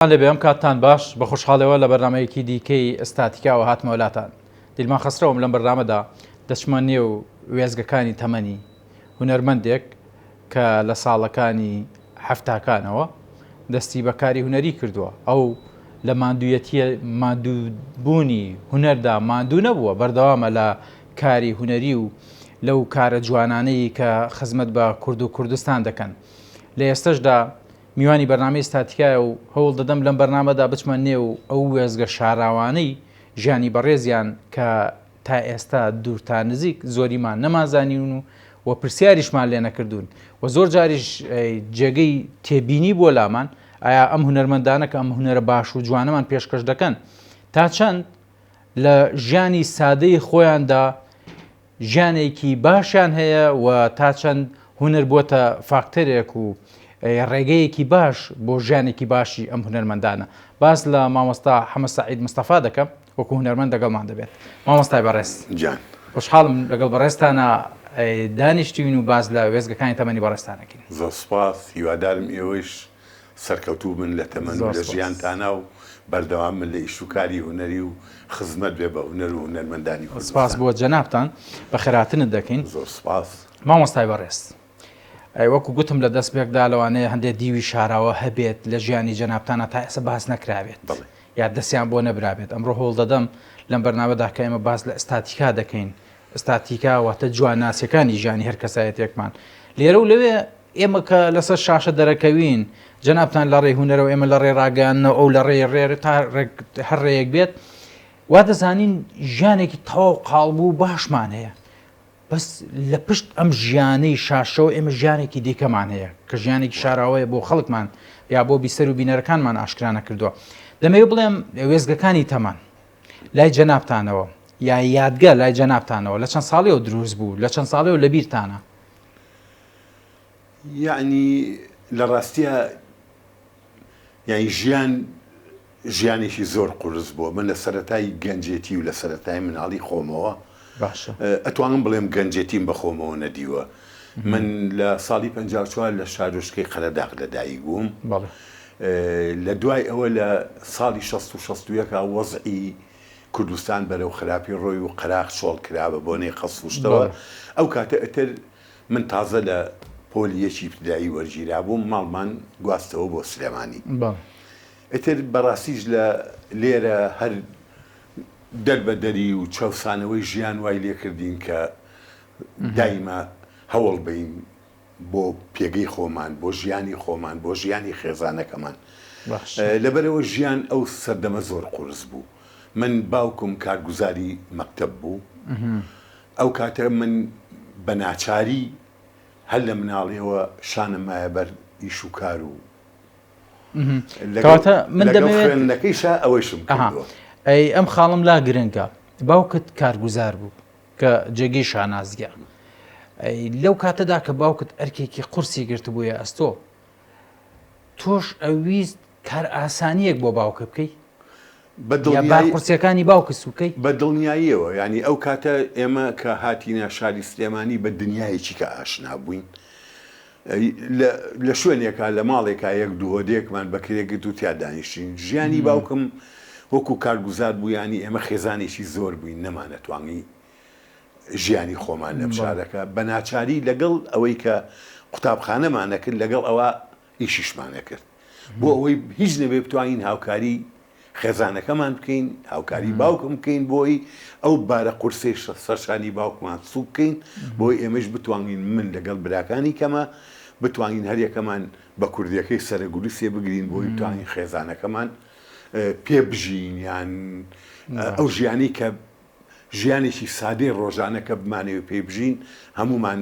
لە بێم کاتتان باش بە خوشحاڵەوە لە بەرنمەیەکی دیکەی ئستاتیکاوە هاتمە وڵاتان. دیلمان خسترەوەم لەم بەرنامەدا دەچمە نێو وێزگەکانی تەمەنی هونەرمەندێک کە لە ساڵەکانی هەفتاکانەوە دەستی بەکاری هونەری کردووە. ئەو لە ماندووبوونی هونەردا ماندوو نەبووە، بەردەوامە لە کاری هونەری و لەو کارە جوانانەی کە خزمەت بە کورد و کوردستان دەکەن. لە ئێستەشدا میوانی بەرنامەی ئستاتیکایە و هەوڵ دەدەم لەم بەرنامەدا بچمە نێو ئەو وێزگە شاراوانەی ژیانی بەڕێزیان کە تا ئێستا دوورتا نزیک زۆریمان نەمازانین و پرسیاریشمان لێ نەکردوون و زۆر جاریش جێگەی تێبینی بۆ لامان ئایا ئەم هونەرمەندانە کە ئەم هونەرە باش و جوانەمان پێشکەش دەکەن تا چەند لە ژیانی سادەی خۆیاندا ژیانێکی باشیان هەیە و تا چەند هونەر بۆتە فاکتەرێک و ڕێگەیەکی باش بۆ ژیانێکی باشی ئەم هونەرمەندانە. باس لە مامۆستا حەمەد سەعید مستەفا دەکەم وەکو هونەرمەند دەگەڵمان دەبێت. مامۆستای بەڕێز جان خوشحاڵم لەگەڵ بەڕێستانە دانیشتوین و باز لە وێزگەکانی تەمەنی بەڕێستانەکەین. زۆر سوپاس، هیوادارم ئێوەش سەرکەوتوو بن لە تەمەن و لە ژیانتانە و بەردەوام من لە ئیشوکاری هونەری و خزمەت بێ بە هونەر و هونەرمەندانی کوردستان. سپاس بۆ جەنابتان، بە خێراتنت دەکەین. زۆر سوپاس. مامۆستای بەڕێز، وەکو گوتم لە دەستپێکدا لەوانەیە هەندێک دیوی شاراوە هەبێت لە ژیانی جەنابتانە تا ئێستا باس نەکرابێت یا دەستیان بۆ نەبرابێت. ئەمڕۆ هەوڵ دەدەم لەم بەرنامەدا کە ئێمە باس لە ئستاتیکا دەکەین. ئستاتیکا واتە جوانناسیەکانی ژیانی هەر کەسایەتێکمان. لێرە و لەوێ ئێمە کە لەسەر شاشە دەرەکەوین جەنابتان لە ڕێی هونەرەوە ئێمە لە ڕێ ڕاگەیاندنەوە ئەو لە ڕێ ڕێر تا هەر ڕێیەک بێت وا دەزانین ژیانێکی تەواو قاڵبوو باشمان هەیە. بەس لە پشت ئەم ژیانەی شاشەوە ئێمە ژیانێکی دیکەمان هەیە کە ژیانێکی شاراوەیە بۆ خەڵکمان یا بۆ بیسەر و بینەرەکانمان ئاشکرا نەکردووە. دەمەوێت بڵێم وێزگەکانی تەمان لای جەنابتانەوە یا یادگە لای جەنابتانەوە لە چەند ساڵیەوە دروست بوو، لە چەند ساڵیەوە لە بیرتانە؟ یعنی لە ڕاستیە ژیانێکی زۆر قورس بووە. من لە سەرەتای گەنجێتی و لە سەرەتای مناڵی خۆمەوە ئەتوانم بڵێم گەنجێتیم بە خۆمەوە نەدیوە. من لە ساڵی 54 لە شارۆچکەی قەرەداغ لەدایک بووم. لە دوای ئەوە لە ساڵی 1960 وەزعی کوردستان بەرەو خراپی ڕۆی و قەراق شۆڵ کرابە بۆ نێ خەسوشتەوە. ئەو کاتە ئەتر من تازە لە پۆلیەکی ابتدایی وەرگیرا بووم، ماڵمان گواستەوە بۆ سلێمانی. ئەتر بەڕاستیش لە لێرە هەر دەربەدەری و چەوسانەوەی ژیان وای لێکردین کە دایما هەوڵ بین بۆ پێگەی خۆمان، بۆ ژیانی خۆمان، بۆ ژیانی خێزانەکەمان. لەبەرەوە ژیان ئەو سەردەمە زۆر قورس بوو. من باوکم کارگوزاری مەکتەب بوو. ئەو کاتە من بە ناچاری هەر لە مناڵیەوە شانم مایە بەر ئیش و کار و خوێندنەکەیشە ئەوەیشم کردووە. ئەی ئەم خاڵم لا گرنگە، باوکت کارگوزار بوو کە جێگەی شانازگە. لەو کاتەدا کە باوکت ئەرکێکی قورسی گرتبوویە ئەستۆ، تۆش ئەویست کار ئاسانیەک بۆ باوکە بکەی قورسیەکانی باوکە سوکەی بە دڵنیاییەوە. ینی ئەو کاتە ئێمە کە هاتینە شاری سلێمانی بە دنیایەکی کە ئاشنا بووین. لە شوێنێکە لە ماڵێکا یەک دووهۆدەیەکمان بەکرێگرت و تیا دانیشتین. ژیانی باوکم وەکو کارگوزار بوو، ینی ئێمە خێزانێکی زۆر بووین، نەمانەتوانی ژیانی خۆمان لە شارەکە بە ناچاری لەگەڵ ئەوەی کە قوتابخانەمانە کرد لەگەڵ ئەوە ئیشیشمانە کرد بۆ ئەوەی هیچ نەبێ بتوانین هاوکاری خێزانەکەمان بکەین، هاوکاری باوکم بکەین بۆی ئەو بارە قورسەی سەرشانی باوکمان سوک بکەین بۆی ئێمەش بتوانین من لەگەڵ براکانی کەمە بتوانین هەریەکەمان بە کوردیەکەی سەرەگوروسێ بگرین بۆی بتوانین خێزانەکەمان پێ بژین یان ئەو ژیانی کە ژیانێکی سادەی ڕۆژانە کە بمانەوە پێ بژین هەمومان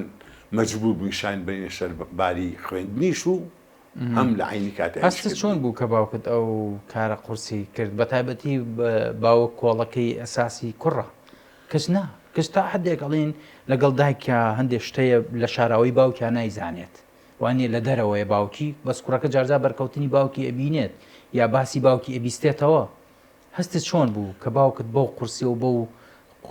مەجبوور بووین شان بینە سەر باری خوێندنیش و هەم لە عینی کاتە. هەستت چۆن بوو کە باوکت ئەو کارە قورسی کرد؟ بە تایبەتی باوک کۆڵەکەی ئەساسی کوڕە کەس تا حدێک ئەڵێن لەگەڵ دایکە هەندێک شتەیە لە شاراوەی باوکیان نایزانێت، وانێ لە دەرەوەیە باوکی بەس کوڕەکە جارجا بەرکەوتنی باوکی ئەبینێت یا باسی باوکی ئەبیستێتەوە. هەستت چۆن بوو کە باوکت بەو قورسی و بەو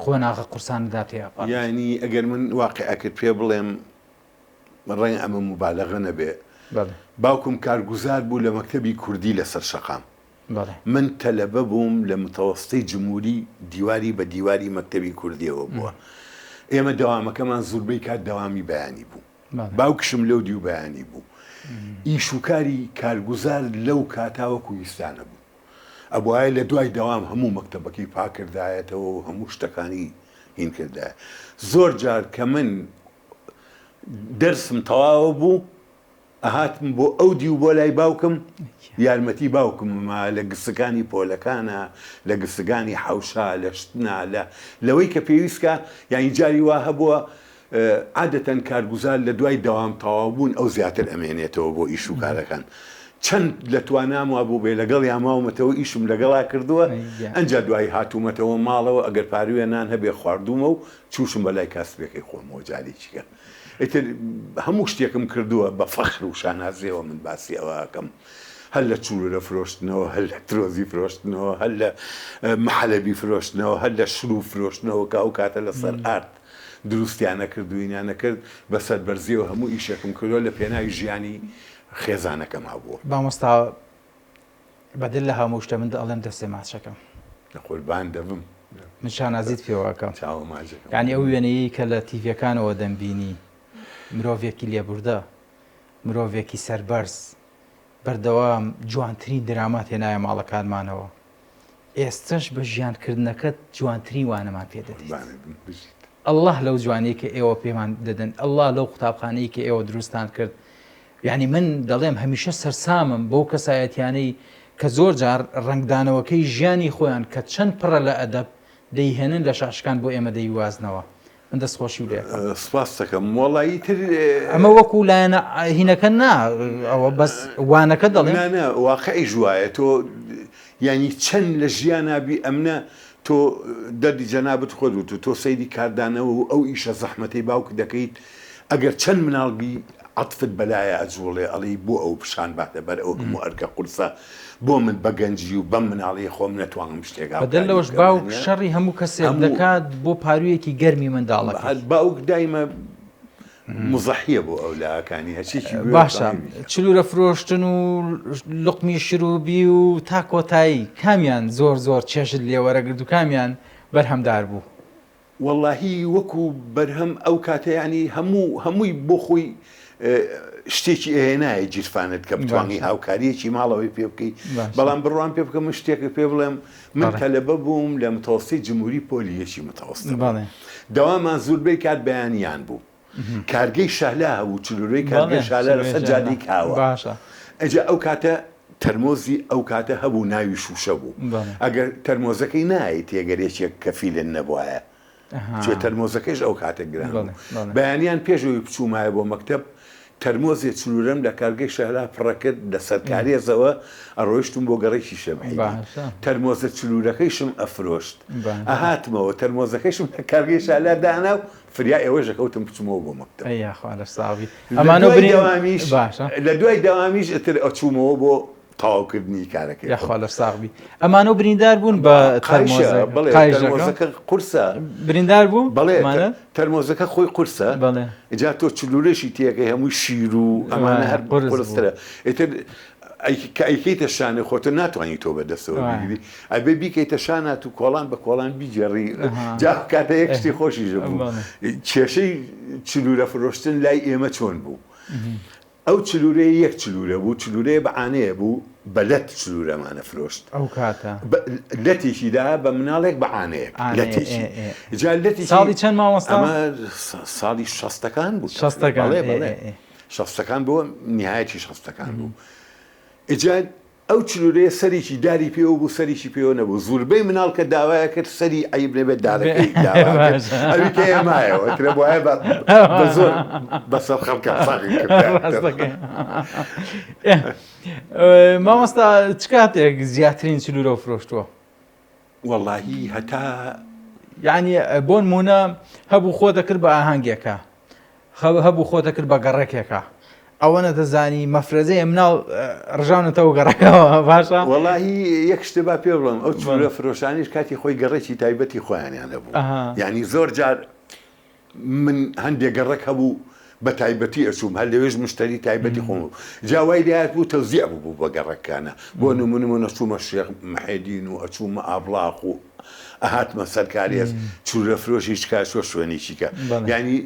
خۆناغە قورسانەدا تێپە؟ یعنی ئەگەر من واقعەکەت پێ بڵێم ڕێنگ ئەمە مبالەغە نەبێ، باوکم کارگوزار بوو لە مەکتەبی کوردی لەسەر شەقام. من تەلەبە بووم لە متەوەسطەی جمهوری دیواری بە دیواری مەکتەبی کوردیەوە بووە. ئێمە دەوامەکەمان زۆربەی کات دەوامی بەیانی بوو. باوکشم لەو دیو بەیانی بوو. ئیشوکاری کارگوزار لەو کاتاوە کوردستانە بوو. ئەبوایە لە دوای دەوام هەموو مەکتەبەکەی پاکردایەتەوە و هەموو شتەکانی هین کردایە. زۆر جار کە من دەرسم تەواوە بوو ئەهاتم بۆ ئەو دی و بۆ لای باوکم یارمەتی باوکممە لە گسەکانی پۆلەکانە لە گسەکانی حەوشا لە شتنا لەوەی کە پێویستکە یانی جاری وا هەبووە عادەتەن کارگوزار لە دوای دەوام تەواو بوون ئەو زیاتر ئەمێنێتەوە بۆ ئیش و کارەکان. چەند لە توانام وا بوو بێ لەگەڵ یاماومەتەوە ئیشم لەگەڵا کردووە ئەنجا دوای هاتوومەتەوە ماڵەوە ئەگەر پاروێنان هەبێ خواردومە و چوشم بەلای کاسبێکی خۆمەوە جارێکیکە. ئیتر هەموو شتێکم کردووە بە فەخر و شانازیەوە من باسی ئەوەکەم. هەل لە چوورە فرۆشتنەوە هەل لە ترۆزی فرۆشتنەوە هەل لە محەلەبی فرۆشتنەوە هەل لە شلو فرۆشتنەوە کە ئەو کاتە لەسەر ئارت دروستیانە کردوینیانە کرد بەسەر بەرزیەوە هەموو ئیشێکم کردووە لە پێناوی ژیانی خێزانەکەم هەبووە. مامۆستا بەدل لە هەموو شتە من ئەڵێم دەستێ ماچەکەم قوربان دەبم من شانازیت پێوەکەم چاوە ماچەکەم. یعنی ئەو وێنەیە کە لە تیڤەکانەوە دەمبینی مرۆڤێکی لێبوردە مرۆڤێکی سەربەرز بەردەوام جوانترین درامات هێنایە ماڵەکانمانەوە. ئێستش بە ژیانکردنەکەت جوانترین وانەمان پێدەدەیت. ئەڵڵاه لەو جوانەیە کە ئێوە پێمان دەدەن ئەڵڵاه لەو قوتابخانەیە کە ئێوە دروستان کرد. یعنی من دەڵێم هەمیشە سەرسامم بۆ کەسایەتیانەی کە زۆر جار ڕنگدانەوەکەی ژیانی خۆیان کە چەند پڕە لە ئەدەب دەیهێنن لە شاشکان بۆ ئێمە دەیوازنەوە. من دەستخۆشی و لێکم سپاس دەکەم وەڵایی تر ئەمە وەکو لایەنە هینەکە نا ئەوە بەس وانەکە دەڵێن واقعی ژوایە تۆ ینی چەند لە ژیانابی ئەمنە تۆ دەردی جەنابەت خۆت و تۆ سەیری کاردانەوە و ئەو ئیشە زەحمەتەی باوک دەکەیت ئەگەر چەند مناڵبی عەتفت بەلایە ئەجوڵێ ئەڵێ بۆ ئەو پیشان باتە بەر ئەو هەموو ئەرکە قورسە بۆ من بەگەنجی و بەم مناڵی خۆم نەتوانم شتێکا بەدەل لەوەش باوک شەڕی هەموو کەسێک دەکات بۆ پارویەکی گەرمی منداڵەکە. باوک دایمە مزەحیە بۆ ئەولاکانی هەچێکی باشە چلوورە فرۆشتن و لقمی شروبی و تا کۆتایی کامیان زۆر زۆر چێشت لێوەرەگرت و کامیان بەرهەمدار بوو. وەڵاهی وەکو بەرهەم ئەو کاتە ینی هەمووی بۆ خۆی شتێکی ئێنایە جیرفانت کە بتوانی هاوکاریەکی ماڵەوەی پێ بکەیت. بەڵام بڕوان پێ بکەم شتێکە پێ بڵێم من تەلەبە بووم لە متەوەسطەی جمهوری پۆلیەکی متەوەسطە دەوامان زۆربەی کات بەیانیان بوو. کارگەی شەهلا هەبوو چلوورەی کارگەی شەهلا لەسەر جادەی کاوە. ئەجا ئەو کاتە تەرمۆزی ئەو کاتە هەبوو ناوی شوشە بوو. ئەگەر تەرمۆزەکەی نایە تێگەرێکێک کەفیلن نەبووایە چێ تەرمۆزەکەیش ئەو کاتە گران بوو. بەیانیان پێشەوەی بچوومایە بۆ مەکتەب تەرمۆزێ چلوورەم لە کارگەی شەهلا پڕەکرد لە سەرکارێزەوە ئەڕۆیشتم بۆ گەڕێکی شەمعی تەرمۆزە چلوورەکەیشم ئەفرۆشت ئەهاتمەوە تەرمۆزەکەیشم لە کارگەی شەهلا دانا و فریا ئێوەش دەکەوتم بچمەوە بۆ مەکتەب. لە دوای دەوامیش ئەتر ئەچوومەوە بۆ تەواوکردنی کارەکەی یاخوا لە ساغبی ئەمانە بریندار بوون بە تەرمۆزەکە قورسە بریندار بوو بەڵێ تەرمۆزەکە خۆی قورسە ئجا تۆ چلوورەشی تێەکەی هەمووی شیر و ئەمانە هەر قورسترە ئیتر ئەیکەیتە شانە خۆتە ناتوانانی تۆ بەدەستەوە بگیری ئەبێ بیکەیتە شانات و کۆڵان بە کۆڵان بیجێڕی جا کاتە یەک شتی خۆشیش بوو. کێشەی چلوورە فرۆشتن لای ئێمە چۆن بوو؟ ئەو چلوورەیە یەک چلوورە بوو چلوورەیە بەعانەیە بوو بە لەت چلوورەمانە فرۆشت ئەو کاتە لەتێکیدا بە مناڵێک بەعانەیە لەتێکی ساڵی چەند مامۆستا ساڵی شەستەکان بوو شەستەکان بووە نیهایەتی شەستەکان بوو. ئجا ئەو چلوورەیە سەریکی داری پێوە بوو سەریکی پێوە نەبوو زۆربەی مناڵ کە داوایە کرد سەری عیب نەبێت دارەکەی ئەوی کە ئێمایەوە ترە وایە بە زۆر بەسەر خەڵکە ساغی کرد. مامۆستا چ کاتێک زیاترین چلوورە فرۆشتووە؟ وەڵاهی هەتا یعنی بۆ نمونە هەبوو خۆ دەکرد بە ئاهەنگێکە هەبوو خۆ دەکرد بە گەڕێکێکە ئەوە نەدەزانی مەفرەزەیە مناڵ ڕژاونەتەوە گەڕەکەەوە باشە؟ وەڵاهی یەک شتە با پێ بڵم ئەو چلوورە فرۆشانیش کاتی خۆی گەڕێکی تایبەتی خۆیانیان هەبوو. ینی زۆر جار من هەندێک گەڕێک هەبوو بە تایبەتی ئەچووم هەر لەوێژ مشتری تایبەتی خۆم جاوای لات بوو تەوزیع بوو بە گەڕەکانە بۆ نمونە چوومە شێخ محەیدین و ئەچوومە ئابلاق و ئەهاتمە سەرکاریێز چوورە فرۆشی چکار شۆ شوێنی چیکە ینی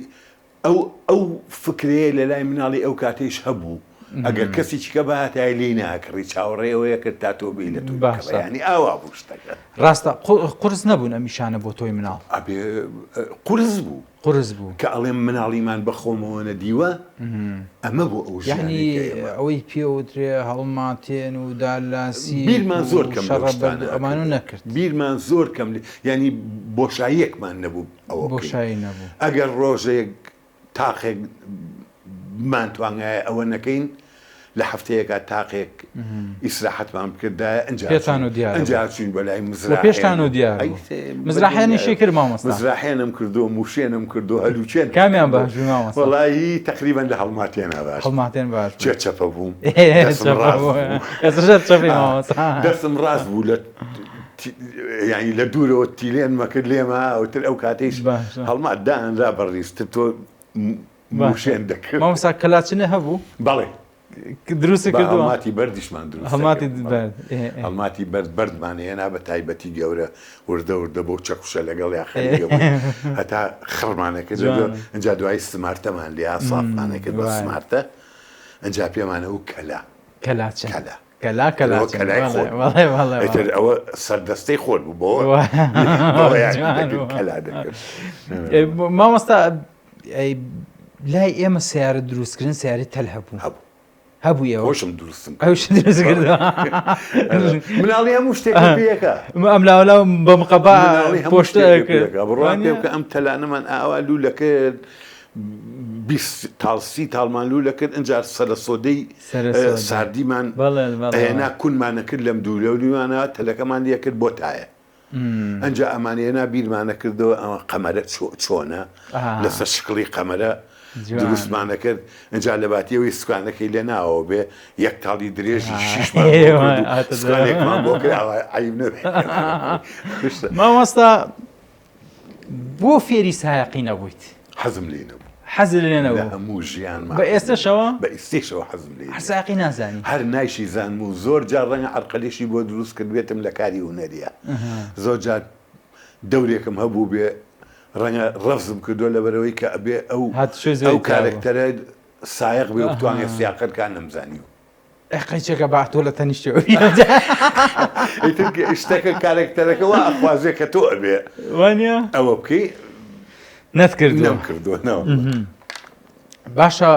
ئەو فکرەیە لە لای مناڵی ئەو کاتێش هەبوو ئەگەر کەسی چکە بەهاتای لێ ناکڕی چاوەڕێەوەیە کرد تا تۆ بی لە تو ینی ئاوا بوو شتەکە ڕاستە قرس نەبوون ئەمیشانە بۆ تۆی مناڵ ئەبێ قرس بوو قرس بوو کە ئەڵێم مناڵیمان بەخۆمەوەنە دیوە ئەمە بۆ ئەو یعنی ئەوەی پێوترێ هەڵماتێن و دالاسی بیرمان زۆر کەم ئەمانە نەکرد بیرمان زۆر کەم ینی بۆشاییەکمان نەبوو ئەوە بۆشایی نەبوو ئەگەر ڕۆژێک تاقێک مانتوانایە ئەوە نەکەین لە هەفتەیەکە تاقێک ئیسراحەتمان بکردایە پێتان و دیار ئەنجا چوین بەلای مزرا پێشتان و دیار مزراحێنی شێکر مامۆستا مزراحێنم کردو موشێنم کردو هەلوچێن کامیان باش مامۆستا وەڵایی تەقریبەن لە هەڵماتێنە باش هەڵماتێن باش چێ چەپە بووم دەستم ڕاست بوو لە یعنی لە دوورەوە تیلێن مەکرد لێمە ئەوتر ئەو کاتێش هەڵمات دانرا بەڕیستر تۆ موشێن دەکرد مامۆستا کەلاچنە هەبوو بەڵێ دروست کردو هەڵماتی بەردیشمان دروست هەڵماتی بەردمانەیەنا بە تایبەتی گەورە وردە بۆ چەکوشە لەگەڵ یاخەری هەتا خڕمانەکە ئەجا دوای سمارتەمان لێ سافمانەکرد بە سمارتە ئەجا پێمانە و کەلاچە ئەوە سەردەستەی خۆر بوو بۆ مامۆستا لای ئێمە سیارە دروستکردن سیاری تەل هەبوو هەبوو ئێوە خۆشم دروستم دروست کردەوە مناڵی هەموو شتێک پێەکە ئەم لاوەلا بە مقەبا پۆشتە بڕوان پێ بکە ئەم تەلانەمان ئاوا لوولە کرد 20 تاڵسی تاڵمان لوولە کرد ئەجار سەرە سۆدەی ساردیمان هێنا کوونمانە کرد لەم دوو لەولیمانە تەلەکەمان لێ کرد بۆ تایە ئەنجا ئەمانێنا بیرمانە کردەوە ئەمە قەمەرە چۆنە لەسەر شکڵی قەمەرە دروستمانە کرد ئەجا لە باتیەوەی سوکانەکەی لێ ناوە بێ یەک تاڵی درێژی شیشمانێکمان بۆ عیب نەبێت مامۆستا بۆ فێری سایقی نەبوویت حەزم لێ نەبوو حەزم لێ نەبوو لە هەموو ژیانمان بە ئێستاشەوە بە ئێستێشەوە حەزم لێ هەر سایقی نازانی هەر نایشی زانم و زۆر جار ڕەنگە عەرقەلێشی بۆ دروست کردوێتم لە کاری هونەریە زۆر جار دەورێکم هەبوو بێ ڕەنگە ڕەفزم کردو لەبەرەوەی کە ئەبێ ئەو کارکتەرە سایق بێ و بتوانێت سیاقەتکان نەمزانی و قەیچێکە باتۆ لە تەنیشتەوە شتێکە کارکتەرەکەەوە ئەخوازێ کە تۆ ئەبێ وانە ئەوە بکەی نەتکردوەوە باشە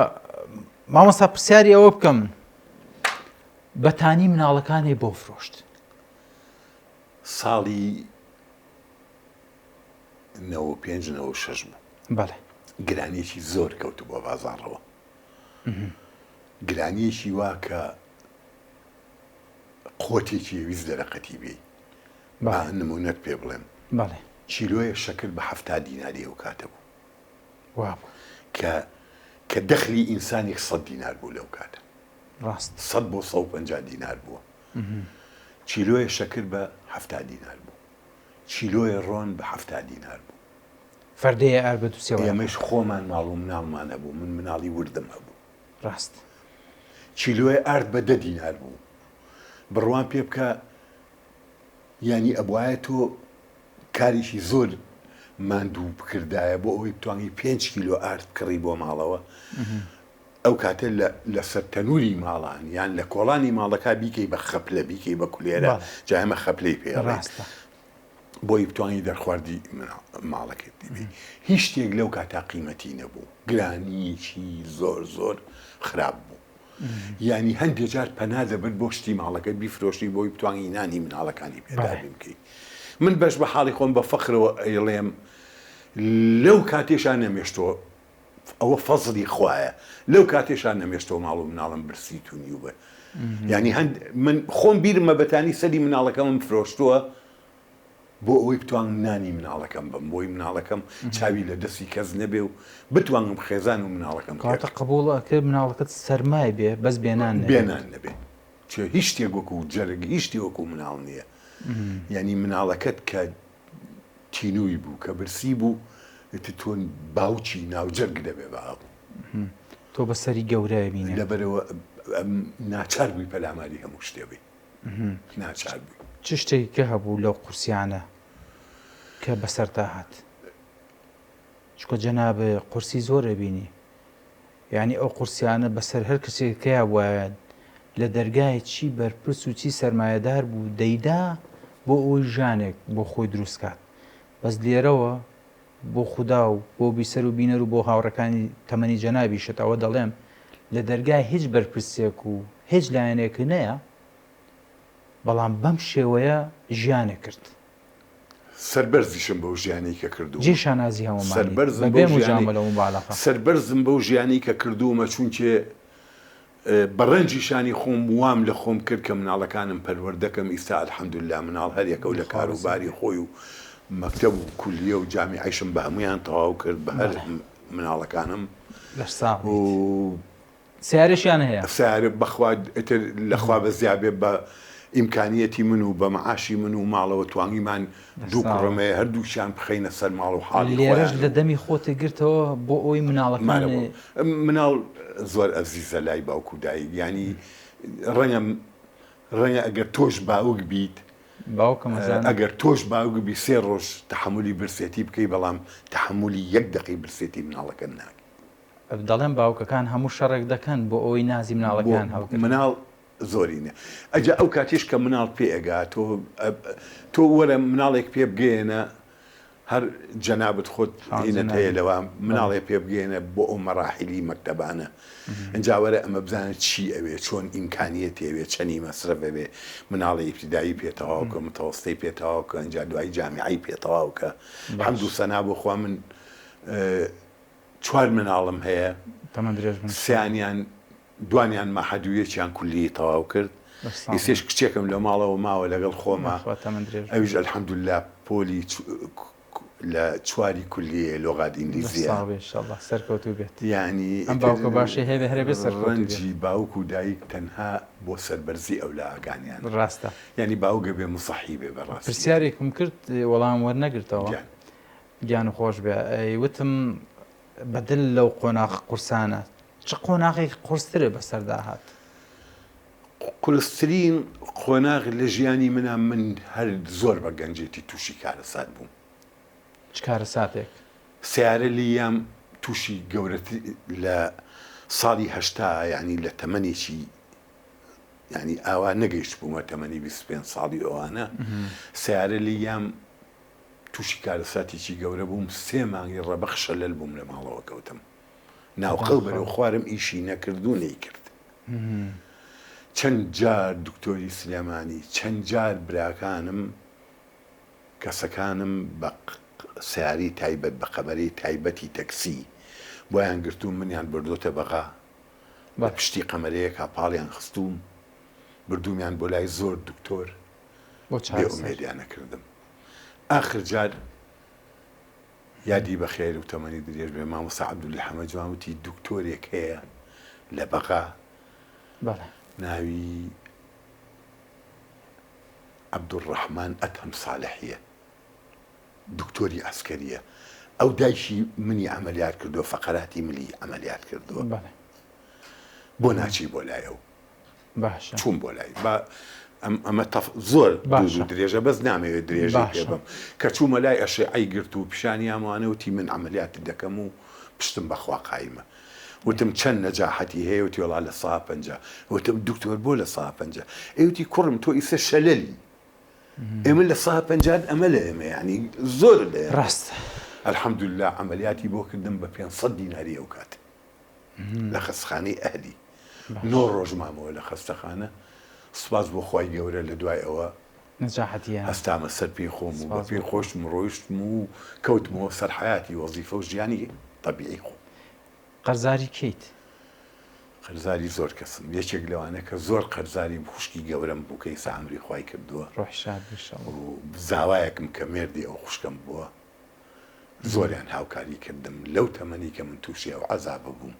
مامۆستا پرسیاری ئەوە بکەم بەتانی مناڵەکانی بۆ فرۆشت ساڵی 95-96 بوو بەڵێ گرانیەکی زۆر کەوت بۆ بازاڕەوە گرانیەکی وا کە قۆتێکی ویست دەرەقەتی بێ با نمونەت پێ بڵێم بەڵێ چیلۆیە شەکر بە 70 دیناری ئەو کاتە بوو وابوو کە دەخلی ئینسانێک 100 دینار بوو لەو کاتە ڕاست 100 بۆ 150 دینار بووە چیلۆیە شەکر بە 70 دینار بوو چیلۆیە ڕۆن بە 70 دینار بوو فەردەیە ئەر بە دووسێەوە ئێمەش خۆمان ماڵ و مناڵمان هەبوو من مناڵی وردم هەبوو ڕاست چیلۆیە ئارد بە 10 دینار بوو بڕوان پێ بکە ینی ئەبوایە تۆ کاریشی زۆر ماندوو بکردایە بۆ ئەوەی بتوانانی 5 کیلۆ ئارد کڕی بۆ ماڵەوە ئەو کاتە لە سەر تەنووری ماڵان یان لە کۆڵانی ماڵەکە بیکەی بە خەپلە بیکەی بە کولێرە جا ئێمە خەپلەی پێڕێ بۆی بتوانانی دەرخواردی ماڵەکەت دیبی هیچ شتێک لەو کاتا قیمەتی نەبوو گرانیەکی زۆر خراپ بوو ینی هەندێک جار پەنا دەبێت بۆ شتی ماڵەکە بیفرۆشتی بۆی بتوانانی نانی مناڵەکانی پێدابی بکەی من بەش بە حاڵی خۆم بە فەخرەوە ئەیڵێم لەو کاتێشان نەمێشتەوە ئەوە فەزلی خوایە لەو کاتێشان نەمێشتەوە ماڵ و مناڵم برسی تونی و بە ینی من خۆم بیرمە بەتانی سەری مناڵەکەمم فرۆشتووە بۆ ئەوەی بتوان نانی مناڵەکەم بم بۆی مناڵەکەم چاوی لە دەستی کەس نەبێ و بتوانم خێزان و مناڵەکەم کاتە قبوڵەکە مناڵەکەت سەرمای بێ بەس بێنان نەبێ چێ هیچ شتێک وەکو جەرگ هیچ شتی وەکو مناڵ نییە ینی مناڵەکەت کە تینووی بوو کە برسی بوو تۆن باوچی ناوجەرگ دەبێ باو تۆ بەسەری گەورە بینێ لەبەرەوە ناچار بووی پەلاماری هەموو شتێبی ناچار بووی. چ شتێکی هەبوو لەو قورسیانە کە بەسەرتا هات؟ چکە جەناب قورسی زۆرە بینی، یعنی ئەو قورسیانە بەسەر هەر کەسێکەیە وایە لە دەرگای چی بەرپرس و چی سەرمایەدار بوو دەیدا بۆ ئەوی ژانێک بۆ خۆی دروستکات. بەس لێرەوە بۆ خودا و بۆ بیسەر و بینەر و بۆ هاوڕەکانی تەمەنی جەنابی شتەوە دەڵێم لە دەرگای هیچ بەرپرسێک و هیچ لایەنێک نەیە، بەڵام بەم شێوەیە ژیانێک کرد. سەربەرزیشم بەو ژیانی کە کردو جێشان نازی هەمومانە سەربەرزم بەو ژیانی کە کردوومە چونکێ بەڕەنجیشانی خۆم وام لە خۆم کرد کە مناڵەکانم پەروەردەکەم ئیستا الحەمدوللا مناڵ هەریەکە و لە کاروباری خۆی و مەکتەب و کولیە و جامیعەیشم بە هەمویان تەواو کرد بە هەر مناڵەکانم و سیارشیان هەیە سیارە بەخوا لەخوا بەزیابێ بە ئیمکانیەتی من و بە مەعاشی من و ماڵەوە توانیمان دوو کوڕەمەیە هەردووشیان بخەینە سەر ماڵ و حاڵی لێرەش لە دەمی خۆتە گرتەوە بۆ ئەوی مناڵەکان مناڵ زۆر ئەزیزە لای باوکو دایک ینی ڕەنگە ئەگەر تۆش باوک بیت ئەگەر تۆش باوک بی 3 ڕۆژ تەحملی برسێتی بکەی بەڵام تەحملی 1 دقی برسێتی مناڵەکە ناکە. دەڵێن باوکەکان هەموو شەڕێک دەکەن بۆ ئەوەی نازی مناڵەکان هەڵکرد. مناڵ زۆرینە ئەجا ئەو کاتیش کە مناڵ پێ ئەگا تۆ وەرە مناڵێک پێ بگەێنە هەر جەنابەت خۆت هینەت هەیە لەوە مناڵێ پێ بگەێنە بۆ ئەو مەراحیلی مەکتەبانە ئەجا وەرە ئەمە بزانێت چی ئەوێ چۆن ئیمکانیەت ئەوێ چەنی مەسرە بەبێ مناڵی ئیبتیدایی پێتەواوکە متەوەستەی پێتەواوکە ئەجا دوای جامیعەی پێتەواوکە حەمد و سەنا بۆ خوا من 4 مناڵم هەیە سیانیان دوانیان مەحەدوویەکیان کولی تەواو کرد ئیسێش کچێکم لە ماڵەوە ماوە لەگەڵ خۆمە ئەویش ئەلحەمدوللا پۆلی لە 4 کولیە لۆغات ئینگلیزیە سەرکەوتوو بێت یعنی ئەم باوکە باشی هەیە هەرێ بێ ڕەنجی باوک و دایک تەنها بۆ سەربەرزی ئەولاکانیان ڕاستە یعنی باوکە بێ مصەحی بێ بەڕاستی. پرسیارێکم کرد وەڵام وەرنەگرتەوە گیان و خۆش بێ وتم بەدل لەو قۆناغ قورسانە چ قۆناغێک قورسترە بەسەردا هات؟ قورسترین قۆناغ لە ژیانی منە من هەر زۆر بە گەنجێتی تووشی کارەسات بووم. چ کارەساتێک؟ سیارە لیام تووشی گەورەتی لە ساڵی 80 ینی لە تەمەنێکی ینی ئاوا نەگەیشت بوومە تەمەنی 25 ساڵی ئەوانە سیارە لیام تووشی کارەساتێکی گەورە بووم 3 مانگی ڕەبەخشە لەل بووم لە ماڵەوە کەوتم ناوقەڵ بەرەو خوارم ئیشی نەکرد و نەیکرد. چەند جار دکتۆری سلێمانی چەند جار براکانم کەسەکانم بە سیاری تایبەت بە قەمەری تایبەتی تەکسی بۆیان گرتووم منیان بردوتە بەغا بە پشتی قەمەرەیەکا پاڵیان خستوم بردومیان بۆ لای زۆر دکتۆر بێ ئومێدیان نەکردم. ئاخر جار یادی بەخێر و تەمەنی درێژ بێ مامۆستا عەبدولحەمەد جوان وتی دکتۆرێک هەیە لە بەغا ناوی عەبدوڕەحمان ئەتەم ساڵحیە دکتۆری ئەسکەریە ئەو دایکی منی ئەمەلیات کردووە فەقەراتی ملی ئەمەلیات کردووە بۆ ناچی بۆ لایەوە چوون بۆ لای ئەمە زۆر درێژە بەس نامەوێت درێژی پێ بم کە چوومە لای ئەشعەی گرت و پیشانی ئەمانەوتی من ئەمەلیات دەکەم و پشتم بەخوا قایمە. وتم چەند نەجاحەتی هەیە وتی وەڵا لە 150 وتم دکتۆر بۆ لە 150 ئەیوتی کوڕم تۆ ئیسە شەلەلی ئێمە لە 150 ئەمە لە ئێمە یعنی زۆر لێ ڕاست ئەلحەمدوللا عەمەلیاتی بۆ کردم بە 500 دیناری ئەو کات لە خەستەخانەی ئەهلی 9 ڕۆژ مامەوە لە خەستەخانە سوپاس بۆ خوای گەورە لە دوای ئەوە نەجاحەتیە هەستامە سەر پێی خۆم و بە پێی خۆشم ڕۆیشتم و کەوتمەوە سەر حیاتی وەزیفە و ژیانی طەبیعی خۆم. قەرزاری کەیت؟ قەرزاری زۆر کەسم یەکێک لەوانە کە زۆر قەرزاری خوشکی گەورەم بوو کە ئێستا ئەمری خوای کردووە و زاوایەکم کە مێردی ئەو خوشکم بووە زۆریان هاوکاری کردم لەو تەمەنی کە من تووشی ئەو عەزابە بووم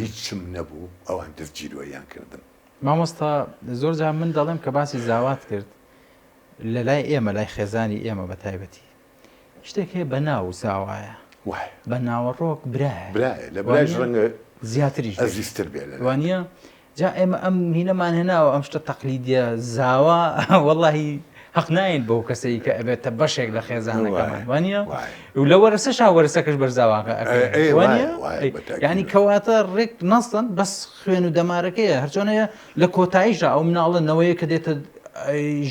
هیچم نەبوو ئەوان دەستگیرۆیان کردم. مامۆستا زۆر جار من دەڵێم کە باسی زاوات کرد لە لای ئێمە لای خێزانی ئێمە بە تایبەتی شتێک هەیە بە ناو زاوایە بە ناوەڕۆک برایە لە برایش ڕەنگە زیاتریش ئەزیزتر بێ لە وانە جا ئێمە ئەم هینەمان هێناوە ئەم شتە تەقلیدیە زاوە وەڵاهی حەق ناین بۆ کەسەی کە ئەبێتە بەشێک لە خێزانەکەمان وانە و لە وەرسەش وەرسەکەش بەرزاواکە ینی کەواتە ڕێک نەستن بەس خوێن و دەمارەکەیە هەرچۆنەیە لە کۆتاییشە ئەو مناڵەنەوەیە کە دێتە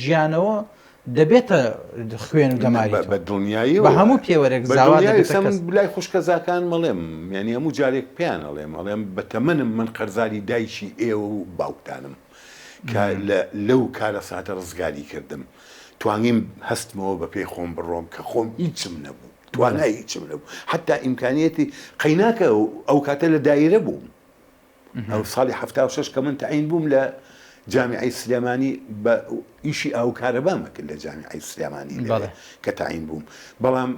ژیانەوە دەبێتە خوێن و دەماری بە دڵنیایی بە هەموو پێوەرێک زاوا لای خوشکەزاکان مەڵێم ینی هەموو جارێک پێیان ئەڵێم بەتەمەنم من قەرزاری دایشی ئێوە و باوکتانم کە لەو کارە ساتە ڕزگاری کردم توانیم هەستمەوە بە پێی خۆم بڕۆم کە خۆم هیچم نەبوو توانای هیچم نەبوو حتا ئیمکانیەتی قەیناکە ئەو کاتە لە دایرە بووم ئەو ساڵی 76 کە من تەعین بووم لە جامیعەی سلێمانی بە ئیشی ئەو کارەبامە کرد لە جامیعەی سلێمانی کە تەعین بووم بەڵام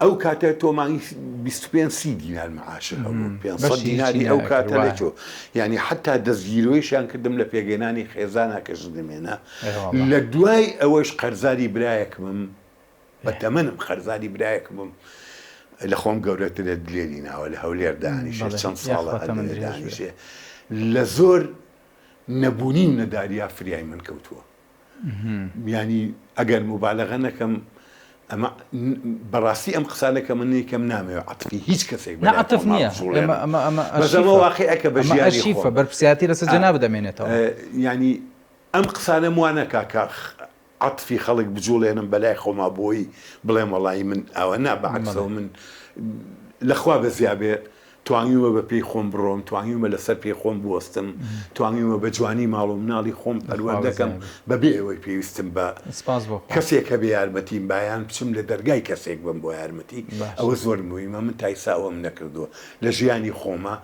ئەو کاتە تۆمانی 25 دینار معاشە هەبوو 500 دیناری ئەو کاتە لەچۆ ینی حتا دەستگیرۆیشیان کردم لە پێگەێنانی خێزانە کەش دەمێنە لە دوای ئەوەش قەرزاری برایەکمم بەتەمەنم قەرزاری برایەکمم لە خۆم گەورەترە دلێری ناوە لە هەولێر دانیشێ چەند ساڵە دانیشێ لە زۆر نەبوونی و نەداریا فریای من کەوتووە ینی ئەگەر مبالەغە نەکەم ئەمە بەڕاستی ئەم قسانەکە منی کەم نامەوە عەتفی هیچ کەسێک عەتف نییە بەزەمە واقعەکە بە ژیانی خۆ بەرپرسیاتی لەسەر جەناب دەمێنێتەوە ینی ئەم قسانە وانەکە کە عەتفی خەڵک بجوڵێنم بەلای خۆما بۆی بڵێم وەڵی من ئەوە نابعکسەوە من لەخوا بەزیابێ توانیومە بە پێی خۆم بڕۆم توانیومە لەسەر پێی خۆم بوەستم توانیومە بە جوانی ماڵ و مناڵی خۆم پەروەردە دەکەم بەبێ ئەوەی پێویستم بە کەسێک کە بێ یارمەتیم بایان بچم لە دەرگای کەسێک بم بۆ یارمەتی ئەوە زۆر مهمە من تایساوەم نەکردووە لە ژیانی خۆمە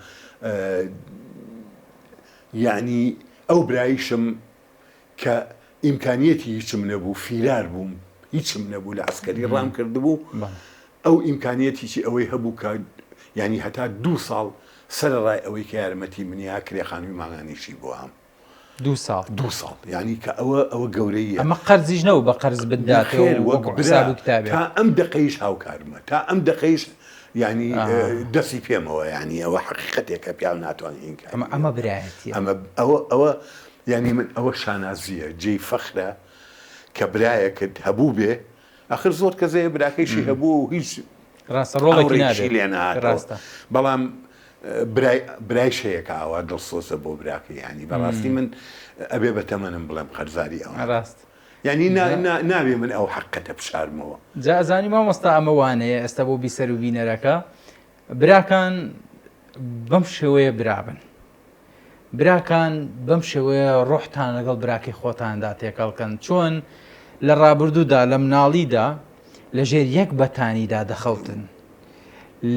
یعنی ئەو برایشم کە ئیمکانیەتی هیچم نەبوو فیرار بووم هیچم نەبوو لە عسکەری ڕام کردبوو ئەو ئیمکانیەتیی ئەوەی هەبوو کە ینی هەتا 2 ساڵ سەرڕای ئەوەی کە یارمەتی منیا کرێخانوی ماغانیشی بۆ هەم 2 ساڵ ینی کە ئەوە گەورەیە ئەمە قەرزیش نەوە بە قەرز بدات تا ئەم دقەیش هاوکارمە تا ئەم دقەیش ینی دەستی پێمەوە ینی ئەوە حقیقەتێکە پیاو ناتوانین ئەمە برایەتی ئەوە ینی من ئەوە شانازیە جێی فەخرە کە برایەکت هەبوو بێ ئەخر زۆر کەسەیە براکەیشی هەبوو هیچ ڕاستە ڕۆڵێکی لێنە بەڵام برایش هەیەکە ئەوە دڵسۆزە بۆ براکە ینی بەڕاستی من ئەبێ بەتەمەنم بڵێم قەرزاری ئەوە ڕاست ینی نابێ من ئەو حەقەتە بشارمەوە جازانی مامۆستا ئەمە وانەیە ئێستا بۆ بیسەر و بینەرەکە براکان بەم شێوەیە برابن براکان بەم شێوەیە ڕۆحتان لەگەڵ براکەی خۆتاندا تێکەڵکەن چۆن لە ڕابردوودا لە مناڵیدا لەژێر یەک بەتانیدا دەخەوتن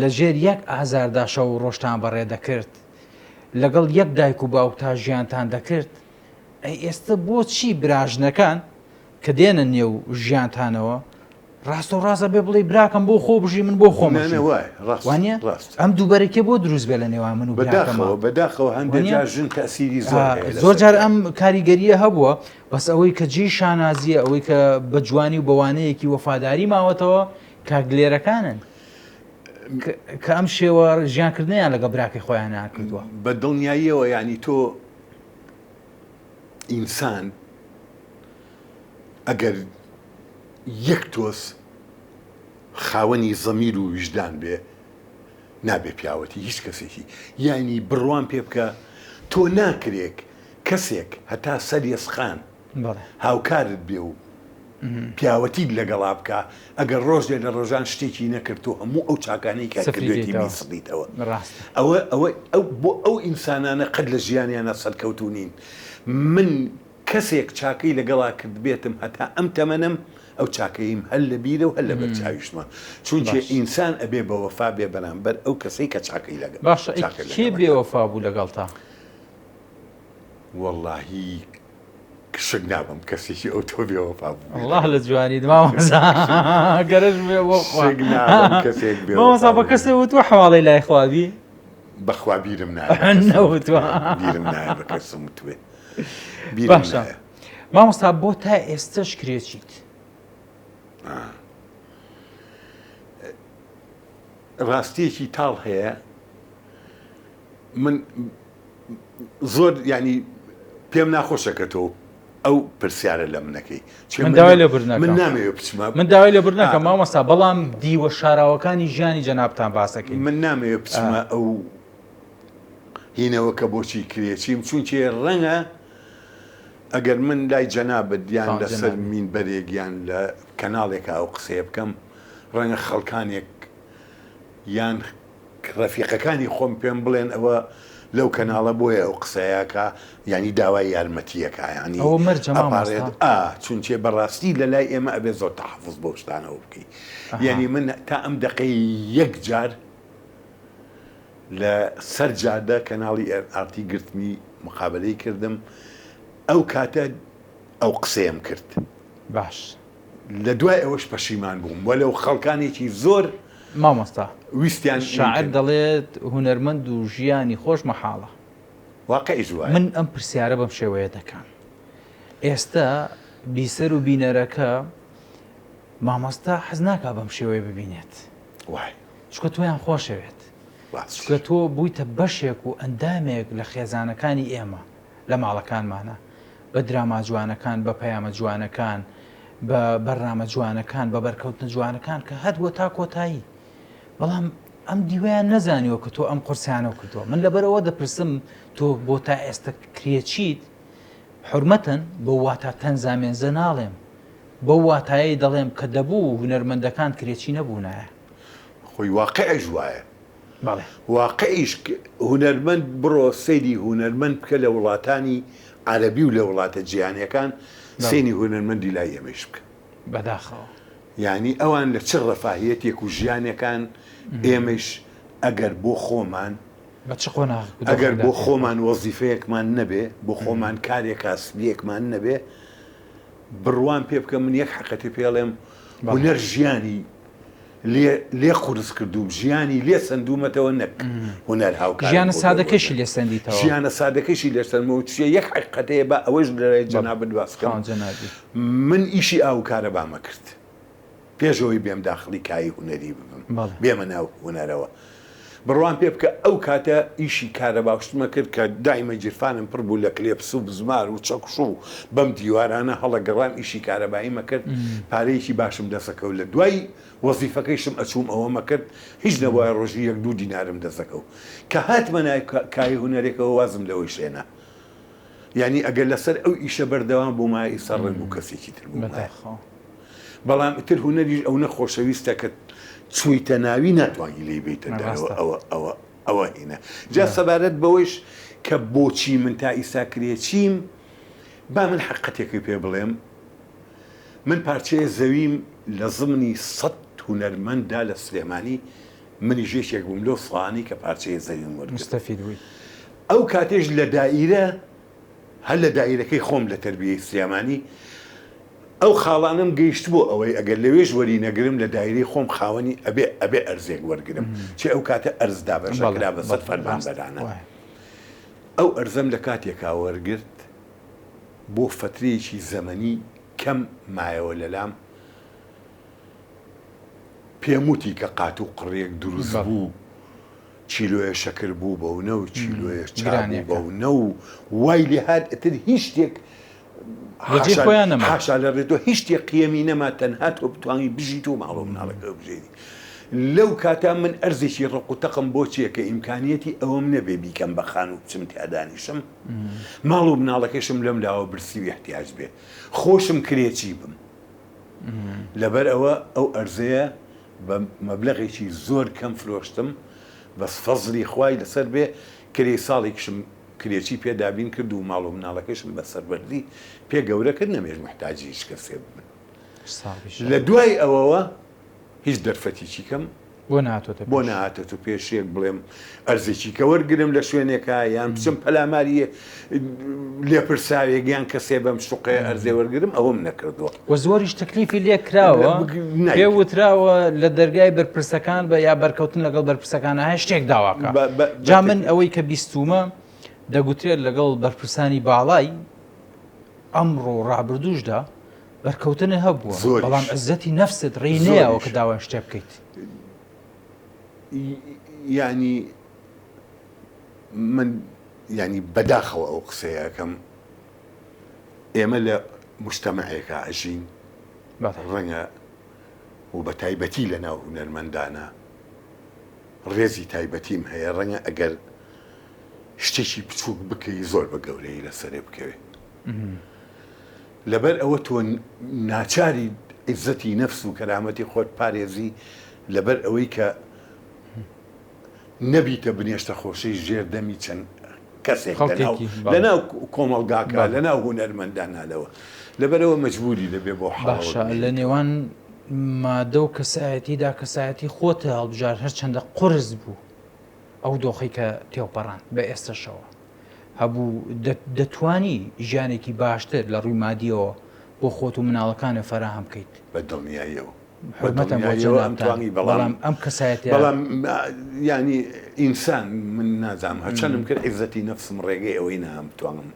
لەژێر یەک ئازاردا شەو و ڕۆژتان بەڕێ دەکرد لەگەڵ یەک دایک و باوک تا ژیانتان دەکرد ئەی ئێستا بۆچی براژنەکان کە دێنە نێو ژیانتانەوە ڕاستە و ڕاستە بێ بڵێ براکەم بۆ خۆ بژی من بۆ خۆم وانە ئەم دووبەرەکە بۆ دروست بێ لە نێوان من و بەداخەوە هەندێک ژن تەسیری زۆر جار ئەم کاریگەریە هەبووە بەس ئەوەی کە جێی شانازیە ئەوەی کە بە جوانی و بەوانەیەکی وەفاداری ماوەتەوە کاگلێرەکانن کە ئەم شێوە ژیانکردنیان لەگە براکەی خۆیان ناکردووە بە دڵنیاییەوە ینی تۆ ئینسان ئەگەر یەک تۆس خاوەنی زەمیر و ویژدان بێ نابێ پیاوەتی هیچ کەسێکی یعنی بڕوان پێ بکە تۆ ناکرێک کەسێک هەتا سەریێسخان هاوکارت بێ و پیاوەتیت لەگەڵا بکە ئەگەر ڕۆژێ لە ڕۆژان شتێکی نەکردو هەموو ئەو چاکانەی کاکردێتی میسڵیتەوە ئەوە بۆ ئەو ئینسانانە قەت لە ژیانیانە سەرکەوتونین من کەسێک چاکەی لەگەڵا کرد بێتم هەتا ئەم تەمەنم ئەو چاکەیم هەل لە بیرە و هەل لە بەرچاویشتمە چونکە ئینسان ئەبێ بە وەفا بێ بەرامبەر ئەو کەسەی کە چاکەی لەگەڵ باشە کێ بێ وەفا بوو لەگەڵ تا وەڵڵاهی شک نابم کەسێکی ئەو تۆ بێ وەفا بوو الله لە جوانی مامۆستا گەرەش بێ مامۆستا بە کەسێ وتوە حواڵەی لای خوابی بەخوا بیرم نایە بیرم نایە بە کەسم وتوێ باشە مامۆستا بۆ تا ئێستش کرێچیت ڕاستیەکی تاڵ هەیە من زۆر ینی پێم ناخۆشەکە تۆ ئەو پرسیارە لە منەکەی من داوای لێ بردنەکەم من نامەوێت بچمە من داوای لێ بردنەکەم مامۆستا بەڵام دیوە شاراوەکانی ژیانی جەنابتان باسەکەی من نامەوێت بچمە ئەو هینەوە کە بۆچی کرێچیم چونکە ڕەنگە ئەگەر من لای جەنابەت یان لەسەر مینبەرێک یان لە کەناڵێکە ئەو قسەیە بکەم ڕەنگە خەڵکانێک یان ڕەفیقەکانی خۆم پێم بڵێن ئەوە لەو کەناڵە بۆیە ئەو قسەیەکە ینی داوای یارمەتیەکە ینی ئەوە مەرجە چونچێ بەڕاستی لە لای ئێمە ئەبێ زۆر تەحەفوز بۆ شتانەوە بکەی یعنی من تا ئەم دقەی یەک جار لە سەر جادە کەناڵی ئارتی گرتمی مقابلەی کردم ئەو کاتە ئەو قسەیەم کرد باش لە دوای ئەوەش پەشیمان بووم وە لەو خەڵکانێکی زۆر مامۆستا ویستیان شاعر دەڵێت هونەرمەند و ژیانی خۆش مەحاڵە واقعی جوایە من ئەم پرسیارە بەم شێوەیە دەکەم ئێستا بیسەر و بینەرەکە مامۆستا حەز ناکا بەم شێوەیە ببینێت وای چکە تۆیان خۆشەوێت چکە تۆ بوویتە بەشێک و ئەندامێک لە خێزانەکانی ئێمە لە ماڵەکانمانە بە دراما جوانەکان بە پەیامە جوانەکان بە بەرنامە جوانەکان بە بەرکەوتنە جوانەکان کە هەردووە تا کۆتایی بەڵام ئەم دیوەیان نەزانیوە کە تۆ ئەم قورسیانە کردووە من لەبەرەوە دەپرسم تۆ بۆ تا ئێستا کرێچیت حورمەتەن بە واتە تەنزامێنزە ناڵێم بە واتایی دەڵێم کە دەبوو هونەرمەندەکان کرێچی نەبوونایە خۆی واقعی جوایە بەڵێ واقعیش هونەرمەند بڕۆ سەیری هونەرمەند بکە لە وڵاتانی عەرەبی و لە وڵاتە جیهانیەکان سینی هونەرمەندی لای ئێمەش بکە بەداخەوە یعنی ئەوان لە چ ڕەفاهیەتێک و ژیانەکان ئێمەش ئەگەر بۆ خۆمان ئەگەر بۆ خۆمان وەزیفەیەکمان نەبێ بۆ خۆمان کارێک ئاسبیەکمان نەبێ بڕوان پێ بکە من یەک حەقەتی پێڵێم هونەر ژیانی لێ قورس کردوم ژیانی لێ سندومەتەوە نەک هونەر هاوکار ژیانە سادەکەشی لێ سندیتەوە ژیانە سادەکەشی لێ سندمەوە چیە یەک حەقەتەیە بە ئەوەش لەلای جەنابەت باس بکەم من ئیشی ئاوکارە بامە کرد پێشەوەی بێم داخلی کایی هونەری ببم بێمە ناو هونەرەوە بڕوان پێ بکە ئەو کاتە ئیشی کارە باشتمە کرد کە دایمە جیرفانم پڕ بوو لە کلێپس و بزمار و چەکش و بەم دیوارانە هەڵەگەڕام ئیشی کارەباییمە کرد پارەیەکی باشم دەسەکەوت لە دوای وەزیفەکەیشم ئەچووم ئەوەمە کرد هیچ نەبووە ڕۆژی 1-2 دینارم دەسەکەوت کە هاتمە نای کای هونەرێکەوە وازم لەوەی شێنە یعنی ئەگەر لەسەر ئەو ئیشە بەردەوام بوو مای ئیسەڕێن بوو کەسێکی تر بوو بەڵام ئیتر هونەریش ئەو نەخۆشەویستە کە چوویتە ناوی ناتوانانی لێ بیتە ئەوە هینە جا سەبارەت بەوەش کە بۆچی من تا ئیسا کرێچیم با من حەقەتێکی پێ بڵێم من پارچەیە زەویم لە زمنی 100 هونەرمەنددا لە سلێمانی منی ژێشێک بووم لەو سڵانی کە پارچەیە زەویم مستەفید بووی ئەو کاتێش لە دائیرە هەر لە دائیرەکەی خۆم لە تەربیەی سلێمانی ئەو خاڵانم گەیشت بۆ ئەوەی ئەگەر لەوێش وەری نەگرم لە دایری خۆم خاوەنی ئەبێ ئەرزێک وەرگرم چێ ئەو کاتە ئەرزدا بەشەکرا بە 100 فەرمان بەرانە ئەو ئەرزەم لە کاتێکا وەرگرت بۆ فترەیەکی زەمەنی کەم مایەوە لەلام پێم وتی کە قات و قڕێک دروست بوو چیلۆیە شەکر بوو بەونە و چیلۆیە چابوو بەونە و وای لێ هات ئەتر هیچ شتێک حاشا لە ڕێتۆ هیچ شتێک قیەمی نەما تەنها تۆ بتوانی بژیت و ماڵۆ مناڵەکە بژێنی لەو کاتا من ئەرزێکی ڕق و تەقم بۆ چیەکە ئیمکانیەتی ئەوەم نەبێ بیکەم بە خان و بچم تیادانیشم ماڵ و مناڵەکەشم لەم لاوە برسی و احتیاج بێ خۆشم کرێکی بم لەبەر ئەوە ئەو ئەرزەیە بە مەبلەغێکی زۆر کەم فرۆشتم بەس فەزلی خوای لەسەر بێ کرێ ساڵێکشم کرێکی پێدابین کرد و ماڵ و مناڵەکەشم بەسەربەردی پێ گەورەکرد نەمێژ محتاجی هیچ کەسێ بن لە دوای ئەوەوە هیچ دەرفەتێکی کەم بۆ نهاتێت و پێشێک بڵێم ئەرزێکی کە وەرگرم لە شوێنێکە یان بچم پەلاماریە لێپرساوێک یان کەسێ بەم شوقەیە ئەرزێ وەرگرم ئەوەم نەکردووە وە زۆریش تەکلیفی لێ کراوە پێ وتراوە لە دەرگای بەرپرسەکان بە یا بەرکەوتن لەگەڵ بەرپرسەکانە هەیە شتێک داواکە جا من ئەوەی کە بیستومە دەگوترێت لەگەڵ بەرپرسانی باڵای ئەمڕۆ ڕابردووشدا بەرکەوتنە هەبووە بەڵام عزەتی نەفست ڕێنەیەوە کە داوای شتێ بکەیت ینی من يعني بەداخەوە ئەو قسەیەکەم ئێمە لە مجتەمەعێکە ئەژین ڕەنگە و بە تایبەتی لە ناو هونەرمەندانە ڕێزی تایبەتیم هەیە ڕەنگە ئەگەر شتێکی بچووک بکەی زۆر بە گەورەی لەسەرێ بکەوێ لەبەر ئەوە تۆ ناچاری عیزەتی نەفس و کەرامەتی خۆت پارێزی لەبەر ئەوەی کە نەبیتە بنێشتە خۆشەی ژێردەمی چەند کەسێک لەناو کۆمەڵگاکە لەناو هونەرمەندانالەوە لەبەرەوە مەجبوری دەبێ بۆ باشە لە نێوان مادە و کەسایەتیدا کەسایەتی خۆتە هەڵبژار هەرچەندە قرس بوو ئەو دۆخی کە تێوپەڕان بە ئێستاشەوە هەبوو دەتوانی ژیانێکی باشتر لە ڕووی مادیەوە بۆ خۆت و مناڵەکانە فەراهم بکەیت بە دڵنیاییەوە حرمەتم بۆ جەنابتان بەڵام ئەم کەسایەتە بەڵام ینی ئینسان من نازانم هەرچەندم کرد عیزەتی نەفسم ڕێگەی ئەوەی نامتوانم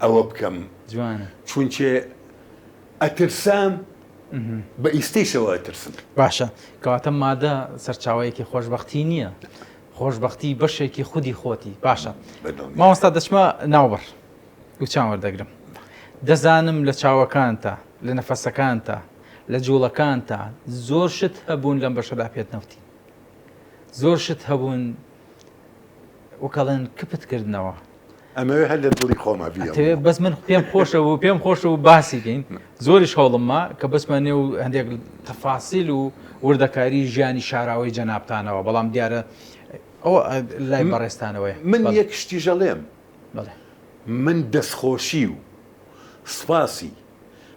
ئەوە بکەم جوانە چونچێ ئەترسام بە ئیستیشەوە ئەترسم باشە کەواتە مادە سەرچاوەیەکی خۆشببختی نییە خۆشببختی بەشێکی خودی خۆتی باشە مامۆستا دەچمە ناوبەر و چاوە وەردەگرم دەزانم لە چاوەکانتە لە نەفەسەکانتە لە جوڵەکانتە زۆر شت هەبوون لەم بەشەدا پێت نەوتی زۆر شت هەبوون وەکەڵێن کپتکردنەوە ئەمەوێ هەر لە دڵی خۆما بێ بەس من پێم خۆشە و باسی بکەین زۆریش هەوڵمما کە بەسمە نێو هەندێک تەفاسیل و وردەکاری ژیانی شاراوەی جەنابتانەوە بەڵام دیارە ئەوە لای بەڕێستانەوەی من یەک شتی ژەڵێم من دەستخۆشی و سپاسی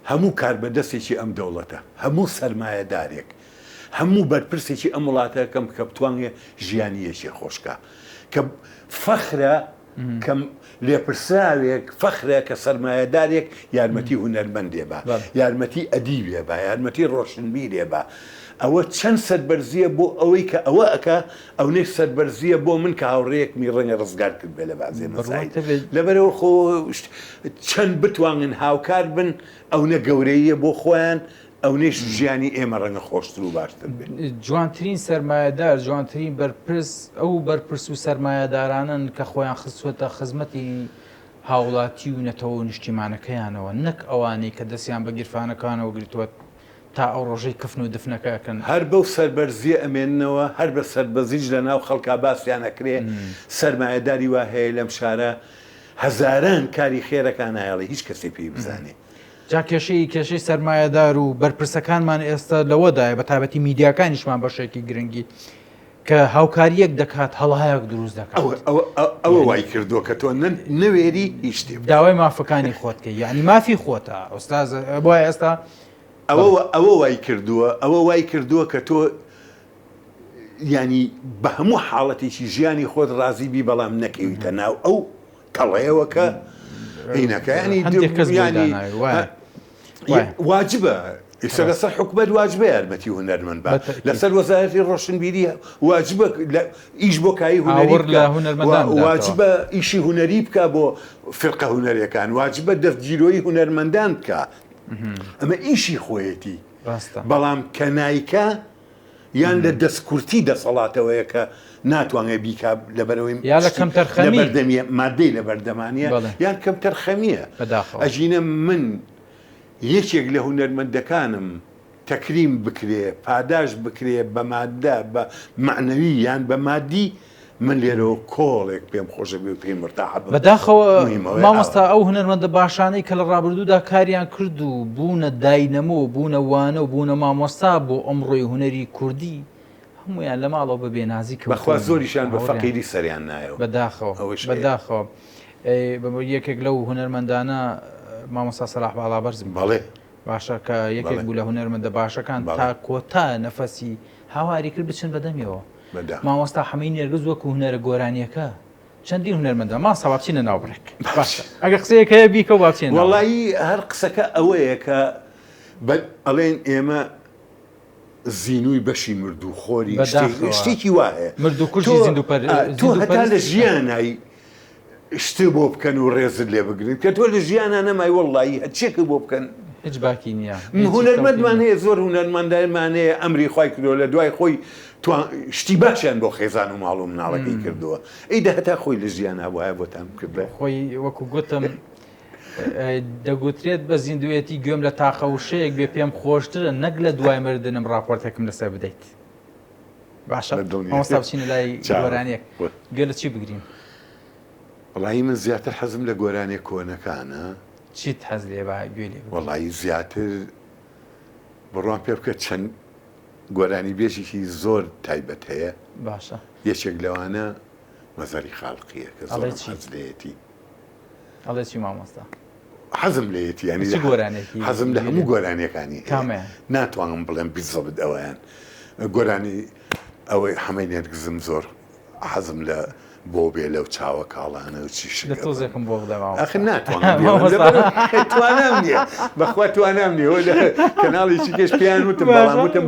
هەموو کاربەدەستێکی ئەم دەوڵەتە هەموو سەرمایەدارێک هەموو بەرپرسێکی ئەم وڵاتەکەم کە بتوانێ ژیانیەکی خۆشکە کە فەخرە کەم لێپرساوێک فەخرە کە سەرمایەدارێک یارمەتی هونەرمەندێ بە یارمەتی ئەدیبێ بە یارمەتی ڕۆشنبیرێ بە ئەوە چەند سەربەرزیە بۆ ئەوەی کە ئەوە ئەکە ئەو نەی سەربەرزیە بۆ من کە هاوڕێیەکمی ڕەنگە ڕزگار کرد بێ لە بازێ مەسایل لەبەرەوە خۆ چەند بتوانن هاوکار بن ئەو نە گەورەیە بۆ خۆیان ئەو نێش ژیانی ئێمە ڕەنگە خۆشتر و باشتر بێت جوانترین سەرمایەدار جوانترین بەرپرس ئەو بەرپرس و سەرمایەدارانن کە خۆیان خستوەتە خزمەتی هاوڵاتی و نەتەوە نیشتیمانەکەیانەوە نەک ئەوانەی کە دەستیان بە گیرفانەکانەوە گرتووە تا ئەو ڕۆژەی کفن و دفنەکەکەن هەر بەو سەربەرزیە ئەمێننەوە هەر بە سەربەزیش لە ناو خەڵکا باسییانەکرێ سەرمایەداری وا هەیە لەم شارە هەزاران کاری خێرەکان نایڵێ هیچ کەسێ پێی بزانێ جا کێشەی سەرمایەدار و بەرپرسەکانمان ئێستا لەوەدایە بە تایبەتی میدیاکانیشمان بەشێکی گرنگی کە هاوکاریەک دەکات هەڵایەک دروست دەکات ئەوە وای کردووە کە تۆ نەوێری هیچ شتێ داوای مافەکانی خۆتکە یعنی مافی خۆتە ئۆستاز بۆ ئێستا ئەوە وای کردووە کە تۆ ینی بە هەموو حاڵەتێکی ژیانی خۆت ڕازی بی بەڵام نەکەویتە ناو ئەو تەڵەیەوە کە عینەکە ینی واجبە ئێستا لەسەر حکومەت واجبە یارمەتی هونەرمەند بە لەسەر وەزارەتی ڕۆشنبیری واجبە ئیش بۆ کایی هونەری واجبە ئیشی هونەری بکە بۆ فرقە هونەریەکان واجبە دەستگیرۆی هونەرمەندان بکە ئەمە ئیشی خۆیەتی بەڵام کە نایکە یان لە دەستکورتی دەسەڵاتەوەیە کە ناتوانێت بیکە لەبەرەوەی بەردەمیە مادەی لە بەردەمانیە یان کەم تەرخەمیە ئەژینە من یەکێک لە هونەرمەندەکانم تەکریم بکرێ پاداش بکرێ بە مادە بە معنەوی یان بە مادی من لێرەوە کۆڵێک پێم خۆشە بێتین مرتاح بەداخەوە مامۆستا ئەو هونەرمەندە باشانەی کە لە ڕابردوودا کاریان کرد و بوونە داینەمە و بوونە وانە و بوونە مامۆستا بۆ ئەمڕۆی هونەری کوردی هەمویان لە ماڵەوە بە بێنازی بەخوا زۆریشان بە فەقیری سەریان نایەوە بەداخەوە یەکێک لەو هونەرمەندانە مامۆستا سەلاح باڵابەرزم بەڵێ باشە کە یەکێک بوو لە هونەرمەندە باشەکان تا کۆتا نەفەسی هاواری کرد بچن بەدەمیەوە مامۆستا حەمەی نێرگز وەکو هونەرە گۆرانیەکە چەندین هونەرمەندە ماسا بچینە ناوبڕێک ئەگە قسەیەکەیە بیکە و باچێن وەڵایی هەر قسەکە ئەوەیە کە ئەڵێن ئێمە زینووی بەشی مردوخۆری شتێکی وایە مردوکوژی زیندوپەر تۆ هەتا لە ژیانایی شتێ بۆ بکەن و ڕێزت لێ بگرن کە تۆ لە ژیانە نەمای وەڵایی هەچێکە بۆ بکەن هیچ باکی نییە هونەرمەندمان هەیە زۆر هونەرمەندایمان هەیە ئەمری خی کردەوە لە دوای خۆی شتی باشیان بۆ خێزان و ماڵ و مناڵەکەی کردووە ئەیدا هەتا خۆی لە ژیان هەبواە بۆتان کردە خۆی وەکو گوتم دەگوترێت بە زیندوێتی گوێم لە تاقە و شەیەک بێ پێم خۆشترە نەک لە دوای مردنم راپۆرتێکم لەسەر بدەیت باشە مامۆستا بچینە لای گۆرانێک گوێ لە چی بگرین وڵی من زیاتر حەزم لە گۆرانێک کۆنەکانە چیت حەز لێ بە گوێ لێ وڵی زیاتر بڕوان پێ بکە چەند گۆرانی بێژێکی زۆر تایبەت هەیە باشە یەکێک لەوانە مەزاری خاڵقیە کە زۆر حەز لێتی ئەڵێ چی مامۆستا حەزم لێتی ینی حەزم لە هەموو گۆرانیەکانی ناتوانم بڵێم بیزەبت ئەویان گۆرانی ئەوەی هەمەی نێرگزم زۆر حەزم لە بۆ بێ لەو چاوە کاڵانە و چیش لە تۆزێکم بۆ بدەماوە ئەخ ناتوانم نییە بەخوا توانام نییە کەناڵێکی کەش پیان وتم بەڵام وتم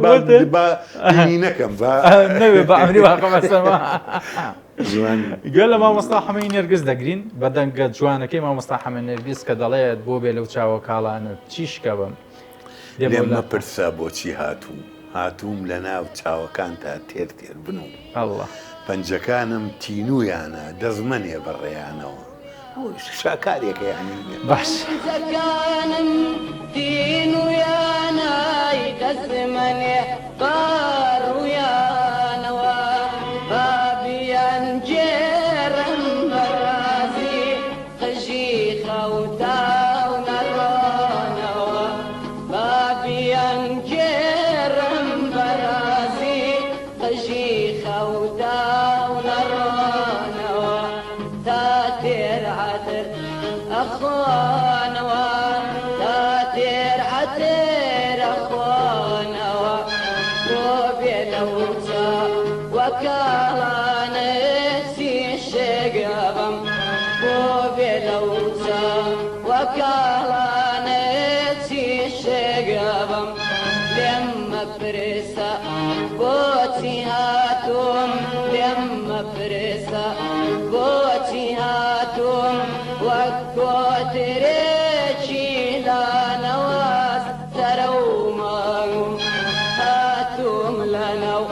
بانی نەکەم نەوێ بە ئەمری واقەمەسەما گوێ لە مامۆستا حەمەی نێرگز دەگرین بە دەنگە جوانەکەی مامۆستا حەمە نێرگز کە دەڵێت بۆ بێ لەو چاوە کاڵانە چیشکە بم لێم مەپرسە بۆچی هاتووم لە ناو چاوەکان تا تێر بنوم ئەڵڵا پەنجەکانم تینویانە دەزمەنێ بەڕێیانەوە شاکارێکە یانی باش تینویانای دەزمەنێ بەڕوویانەوە بابیان جێرم بەڕازی قژی خەوتا و نەڕۆنەوە بابیان جێرم بەڕازی قژی خەوتا أخوانوا تاتير عتير أخوانوا روبي لوتا وكالان سي شقبم روبي لوتا وكالان سي شقبم لما برسا بوتي هاتوم لما برسا بوتي هاتوم وكوتريشي لا نواز ترومهم هاتوم لنا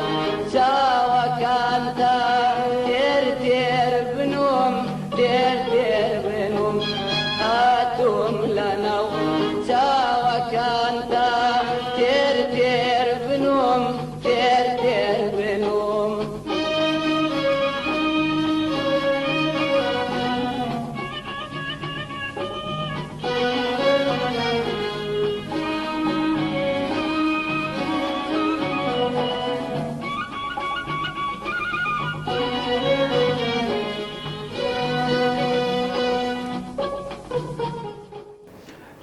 ساوى كانتا تير بنوم تير بنوم هاتوم لنا ساوى كانتا تير بنوم تير بنوم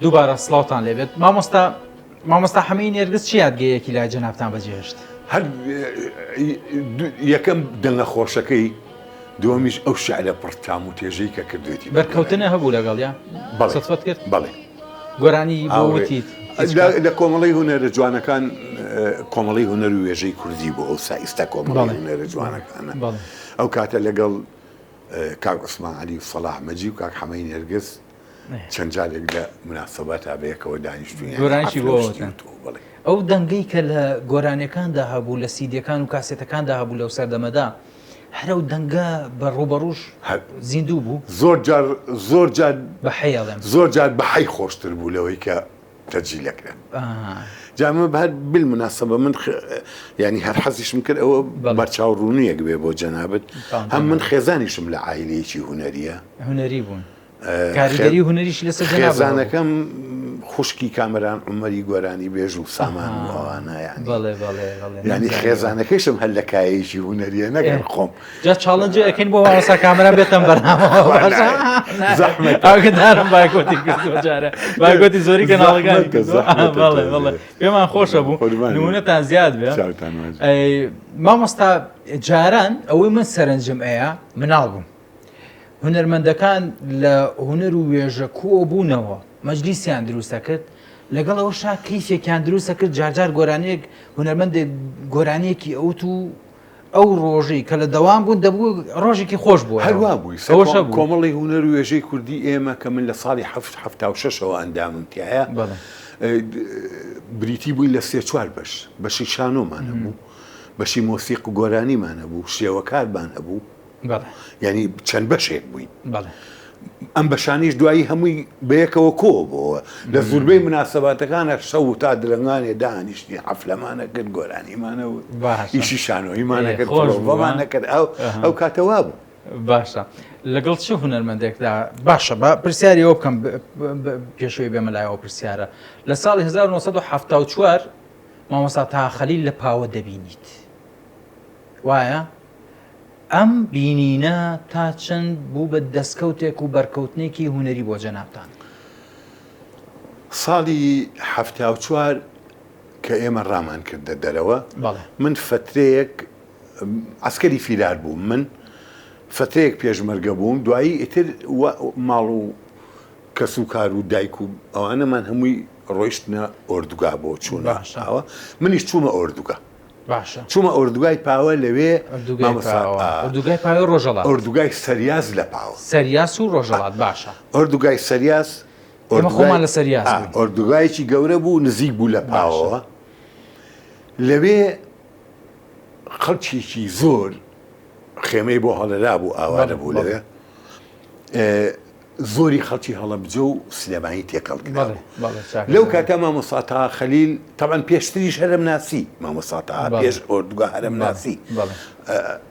دووبارە سڵاوتان لێبێت مامۆستا حەمەی نێرگز چی یادگەیەکی لای جەنابتان بەجێهێشت هەر یەکەم دڵە خۆشەکەی دووەمیش ئەو شعرە پڕتام و تێژەی کە کردوێتی بەرکەوتنە هەبوو لەگەڵیا سەفەت کرد بەڵێ گۆرانی بۆوتیت لە کۆمەڵی هونەرە جوانەکان کۆمەڵی هونەر و وێژەی کوردی بۆ ئەو سایستە کۆمەڵی هونەرە جوانەکانە ئەو کاتە لەگەڵ کاک عوسمان عەلی و سەلاح مەجی و کاک حەمەی نێرگز چەند جارێک لە مناسەبەت بەیەکەوە دانیشتوین گۆرانیشی بۆ ئەو دەنگەی کە لە گۆرانەکاندا هەبوو لە سیدیەکان و کاسێتەکاندا هەبوو لەو سەردەمەدا هەرە و دەنگە بەڕوبەڕوش زیندوو بوو زۆر جار بەحەی خۆشتر بوو لەوەی کە تەجیلەکرێن جامە هەر بالمناسبە من ینی هەر حەزیشم کرد ئەوە بەرچاو ڕوونیەک بێ بۆ جەنابەت هەم من خێزانیشم لە عایلەیەکی هونەریە هونەری بوون کاریگەری هونەریش لەسەر خێزانەکەم خوشکی کامەران عومەری گۆرانی بێژ و سامان ئەوانە ینی خێزانەکەیشم هەر لە کایەیەکی هونەریە نەگەن خۆم جا چاڵنجە ئەەکەین بۆ مامۆستا کامەران بێتم بەرنامەوەگەدارم باکۆتی کردووە جارە باکۆتی زۆری کەناڵەکانی کردووە پێمان خۆشە بوو نمونەتان زیاد بێ مامۆستا جاران ئەوەی من سەرنجم ئەیە مناڵ بووم هونەرمەندەکان لە هونەر و وێژە کۆ بوونەوە مەجلیسیان دروستە کرد لەگەڵ ئەوە شا کەیفێکیان دروستە کرد جارجار گۆرانەیەک هونەرمەندێک گۆرانەیەکی ئەوت و ئەو ڕۆژەی کە لە دەوام بوون دەبوو ڕۆژێکی خۆش بوو هەروە بووی کۆمەڵی هونەر و وێژەی کوردی ئێمە کە من لە ساڵی 1976ەوە ئەندامم تایە بریتی بووی لە 3-4 بەشی شانۆمان هەبوو بەشی مۆسیق و گۆرانیمان هەبوو شێوەکارمان هەبوو ینی چەند بەشێک بووین ئەم بەشانیش دوایی هەمووی بەیەکەوە کۆ بۆەوە لە زوربەی مناسەباتەکانە شەو تا درەنگانێ دانیشتی حەفلەمانە کرد گۆرانیمانە و ئیشی شانۆیمانە کرد خۆشبەمانە کرد ئەو کاتەوا بوو. باشە لەگەڵ چه هونەرمەندێکدا باشە بە پرسیاری ئەو بکەم پێشەوەی بێمەلایەوە پرسیارە لە ساڵی 1974 مامۆستا تاها خەلیل لە پاوە دەبینیت وایە ئەم بینینە تا چەند بوو بە دەستکەوتێک و بەرکەوتنێکی هونەری بۆ جەنابتان؟ ساڵی 74 کە ئێمە ڕامان کردە دەرەوە من فترەیەک عسکەری فیلار بووم من فترەیەک پێشمەرگە بووم دوایی ئیتر ماڵ و کەس و کار و دایک و ئەوانەمان هەمووی ڕۆیشتنە ئۆردوگا بۆ چوونەوە منیش چوومە ئۆردوگا چوومە ئۆردوگای پاوە لەوێ ئۆردوگای پاوە ڕۆژەڵات ئۆردوگای سەریاز لە پاوە سەریاس و ڕۆژەڵات باشە ئۆردوگای سەریاس ئێمە خۆمان لە سەریاس ئۆردوگایکی گەورە بوو نزیک بوو لە پاوەوە لەوێ خەڵکیێکی زۆر خێمەی بۆ هەڵەدا بوو ئاوارە بوو لەوێ زۆری خەڵکی هەڵەبجە و سلێمانی تێکەڵ لەو کاتە مامۆستا تاها خەلیل تەبەن پێشتریش هەرم ناسی مامۆستا تاها پێش ئۆردوگا هەرم ناسی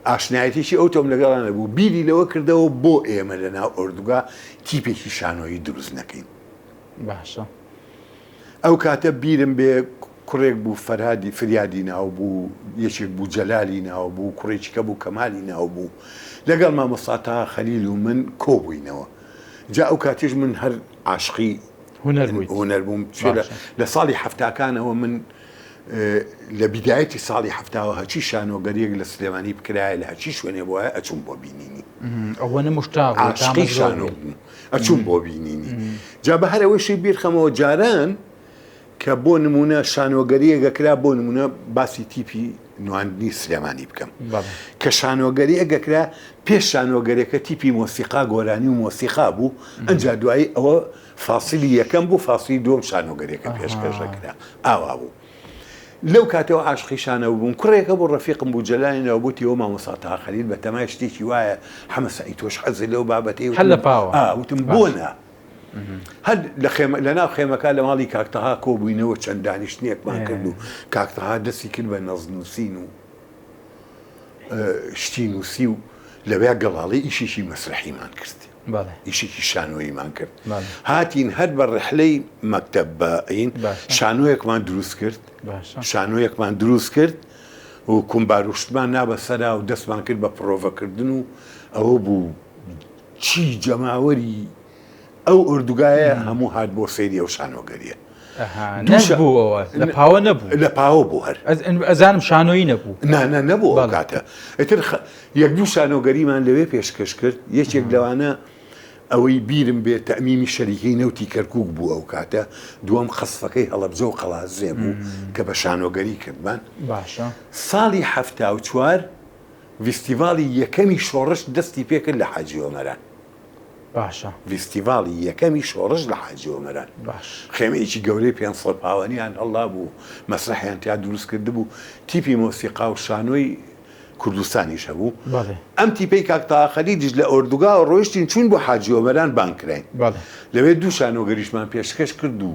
ئاشنایەتێکی ئەو تۆم لەگەڵانە بوو بیری لەوە کردەوە بۆ ئێمە لەناو ئۆردوگا تیپێکی شانۆیی دروست نەکەین باشە ئەو کاتە بیرم بێ کوڕێک بوو فەرهادی فریادی ناو بوو یەکێک بوو جەلالی ناو بوو کوڕێکیکە بوو کەمالی ناو بوو لەگەڵ مامۆستا تاها خەلیل و من کۆبووینەوە جا ئەو کاتیش من هەر عاشقی هونەر بووم لە ساڵی هەفتاکانەوە من لە بیدایەتی ساڵی هەفتاوە هەچی شانۆگەریەک لە سلێمانی بکرایە لە هەچی شوێنێ بۆ ئەچوم بۆ بینینی ئەوەنە مشتاق عاشقی شانۆ بووم ئەچوم بۆ بینینی جا بە هەر ئەوەشی بیرخەمەوە جاران کە بۆ نمونە شانۆگەریەکەکرا بۆ نمونە باسی تیپی نواندنی سلێمانی بکەم کە شانۆگەریەکەکرا پێش شانۆگەریەکە تیپی مۆسیقا گۆرانی و مۆسیقا بوو ئەنجا دوایی ئەوە فاسیلی یەکەم بوو فاسیلی دووەم شانۆگەریەکە پێشکەشەکرا ئاوا بوو لەو کاتەوە عاشقی شانەوە بووم کوڕێکە بۆ ڕەفیقم بوو جەلانینەوە بوتی ئەوە مامۆستا تاها خەلیل بە تەمای شتێکی وایە حەمەسایی تۆش حەزی لەو بابەتەی هەر لە پاوە وتم بۆنە هەر لەناو خێمەکە لە ماڵی کاکتەها کۆبووینەوە چەند دانیشتنیەکمان کرد و کاکتەها دەستی کرد بە نەزنووسین و شتی نووسی و لەوێ گەڵاڵی ئیشیشی مەسرحیمان کرد ئیشێکی شانۆییمان کرد هاتین هەر بە ڕحلەی مەکتەب بەئین شانۆیەکمان دروست کرد و کومباروشتمان نابە سەرا و دەستمان کرد بە پرۆڤەکردن و ئەوە بوو چی جەماوەری ئەو ئۆردوگایە هەموو هات بۆ سەیری ئەو شانۆگەریە نەبووەوە لە پاوە نەبوو لە پاوە بوو هەر ئەزانم شانۆیی نەبوو نەبوو کاتە ئەتر یەک دوو شانۆگەریمان لەوێ پێشکەش کرد یەکێک لەوانە ئەوەی بیرم بێت تەمینی شەریکەی نەوتی کەرکووک بوو ئەو کاتە دووەم خەسفەکەی هەڵەبجە و قەڵازێ بوو کە بە شانۆگەری کردمان باشە ساڵی 74 ڤیستیڤاڵی یەکەمی شۆڕش دەستی پێکرد لە حاجی ئۆمەران باشە ڤیستیڤاڵی یەکەمی شۆڕش لە حاجی ئۆمەران خێمەیەکی گەورەی 500 پاوەنیان هەڵدا بوو مەسرحیان تیا دروست کرده بوو تیپی مۆسیقا و شانۆی کوردستانیش هەبوو ئەم تیپەی کاکتەها خەلیلیش لە ئۆردوگا و ڕۆیشتین چوون بۆ حاجی ئۆمەران بانکراین لەوێ دوو شانۆگەریشمان پێشکەش کرد و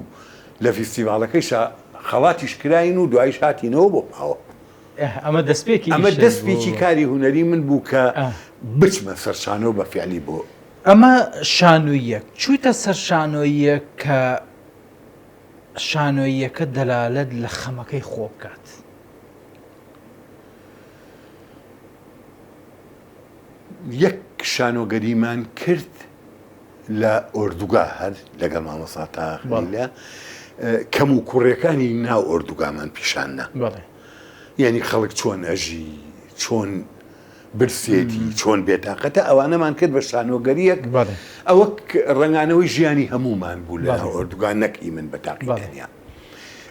لە ڤیستیڤاڵەکەی خەڵاتیش کراین و دوایش هاتینەوە بۆ پاوە ئەمە دەستپێکی کاری هونەری من بوو کە بچمە سەر شانۆ بە فیعلی بۆ ئەمە شانۆیەک چوویتە سەر شانۆیە کە شانۆیەکە دەلالەت لە خەمەکەی خۆ بکات یەک شانۆگەریمان کرد لە ئۆردوگا هەر لەگەڵ مامۆستا تاها خەلیلە کەم و کوڕەکانی ناو ئۆردوگامان پیشاننا یعنی خەڵک چۆن ئەژی چۆن برسێتی چۆن بێتاقەتە ئەوانەمان کرد بە شانۆگەریەک ئەوە ڕنگانەوەی ژیانی هەمومان بوو لە ئۆردوگا نەکی من بە تاقیدەنیا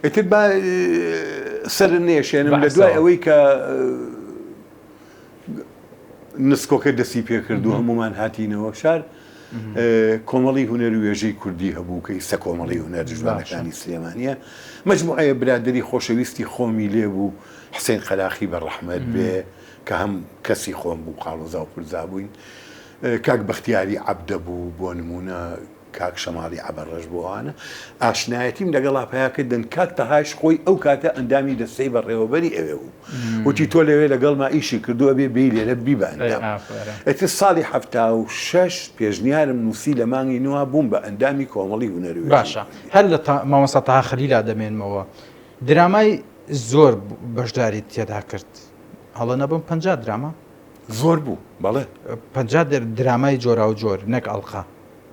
ئیتر با سەر نێشێنم لە دوای ئەوەی کە نسکۆکە دەستی پێ کرد و هەمومان هاتینەوە شار کۆمەڵی هونەر و وێژەی کوردی هەبوو کە ئیستا کۆمەڵی هونەر جوانەکانی سلێمانیە مەجموعەیە برادری خۆشەویستی خۆمی لێ بوو حسێن خەلاخی بەڕەحمەت بێ کە هەم کەسی خۆم بوو قاڵۆزا و پرزا بووین کاک بەختیاری عەبدە بوو بۆ نمونە کاک شەماڵی عەبەڕەش بۆوانە ئاشنایەتیم لەگەڵ ئاپایاکردن کاک تەهاش خۆی ئەو کاتە ئەندامی دەستەی بەڕێوەبەری ئەوێ بوو وتی تۆ لەوێ لەگەڵما ئیشی کردووە بێ بێی لێرە بی بە ئەندام ئەتر ساڵی 76 پێشنیارم نووسی لە مانگی نووا بووم بە ئەندامی کۆمەڵی هونەر باشە هەر لە مامۆستا تاها خەلیلا دەمێنمەوە درامای زۆر بەشداری تێدا کرد هەڵە نەبم 50 دراما زۆر بوو بەڵێ 50 درامای جۆرا و جۆر نەک ئەڵقا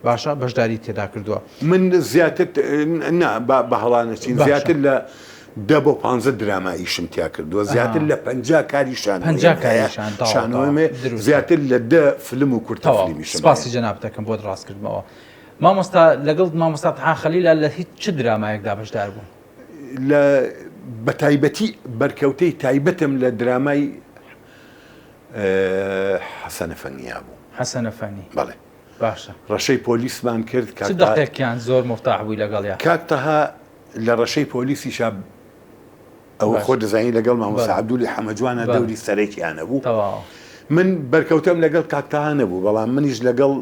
باشە بەشداری تێدا کردووە من زیاتر بە هەڵانەچین زیاتر لە 10 بۆ 15 دراما ئیشم تیا کردووە زیاتر لە 50 کاری شانۆمێ زیاتر لە 10 فلم و کورتەفیلمیشم سپاسی جەناب دەکەم بۆ ڕاستکردنەوە مامۆستا لەگەڵ مامۆستا تاها خەلیلا لە هیچ چ درامایەکدا بەشدار بوو لە بە تایبەتی بەرکەوتەی تایبەتم لە درامای حەسەنە فەنیا بوو حەسەنە فەنی بەڵێ باشە ڕەشەی پۆلیسمان کرد چ دەقێکیان زۆر مفتاح بووی لەگەڵ کاک تەها لە ڕەشەی پۆلیسی شاب ئەوە خۆ دەزانی لەگەڵ مامۆستا عەبدولی حەمەجوانە دەوری سەرێکیانە بوو من بەرکەوتەم لەگەڵ کاک تەها نەبوو بەڵام منیش لەگەڵ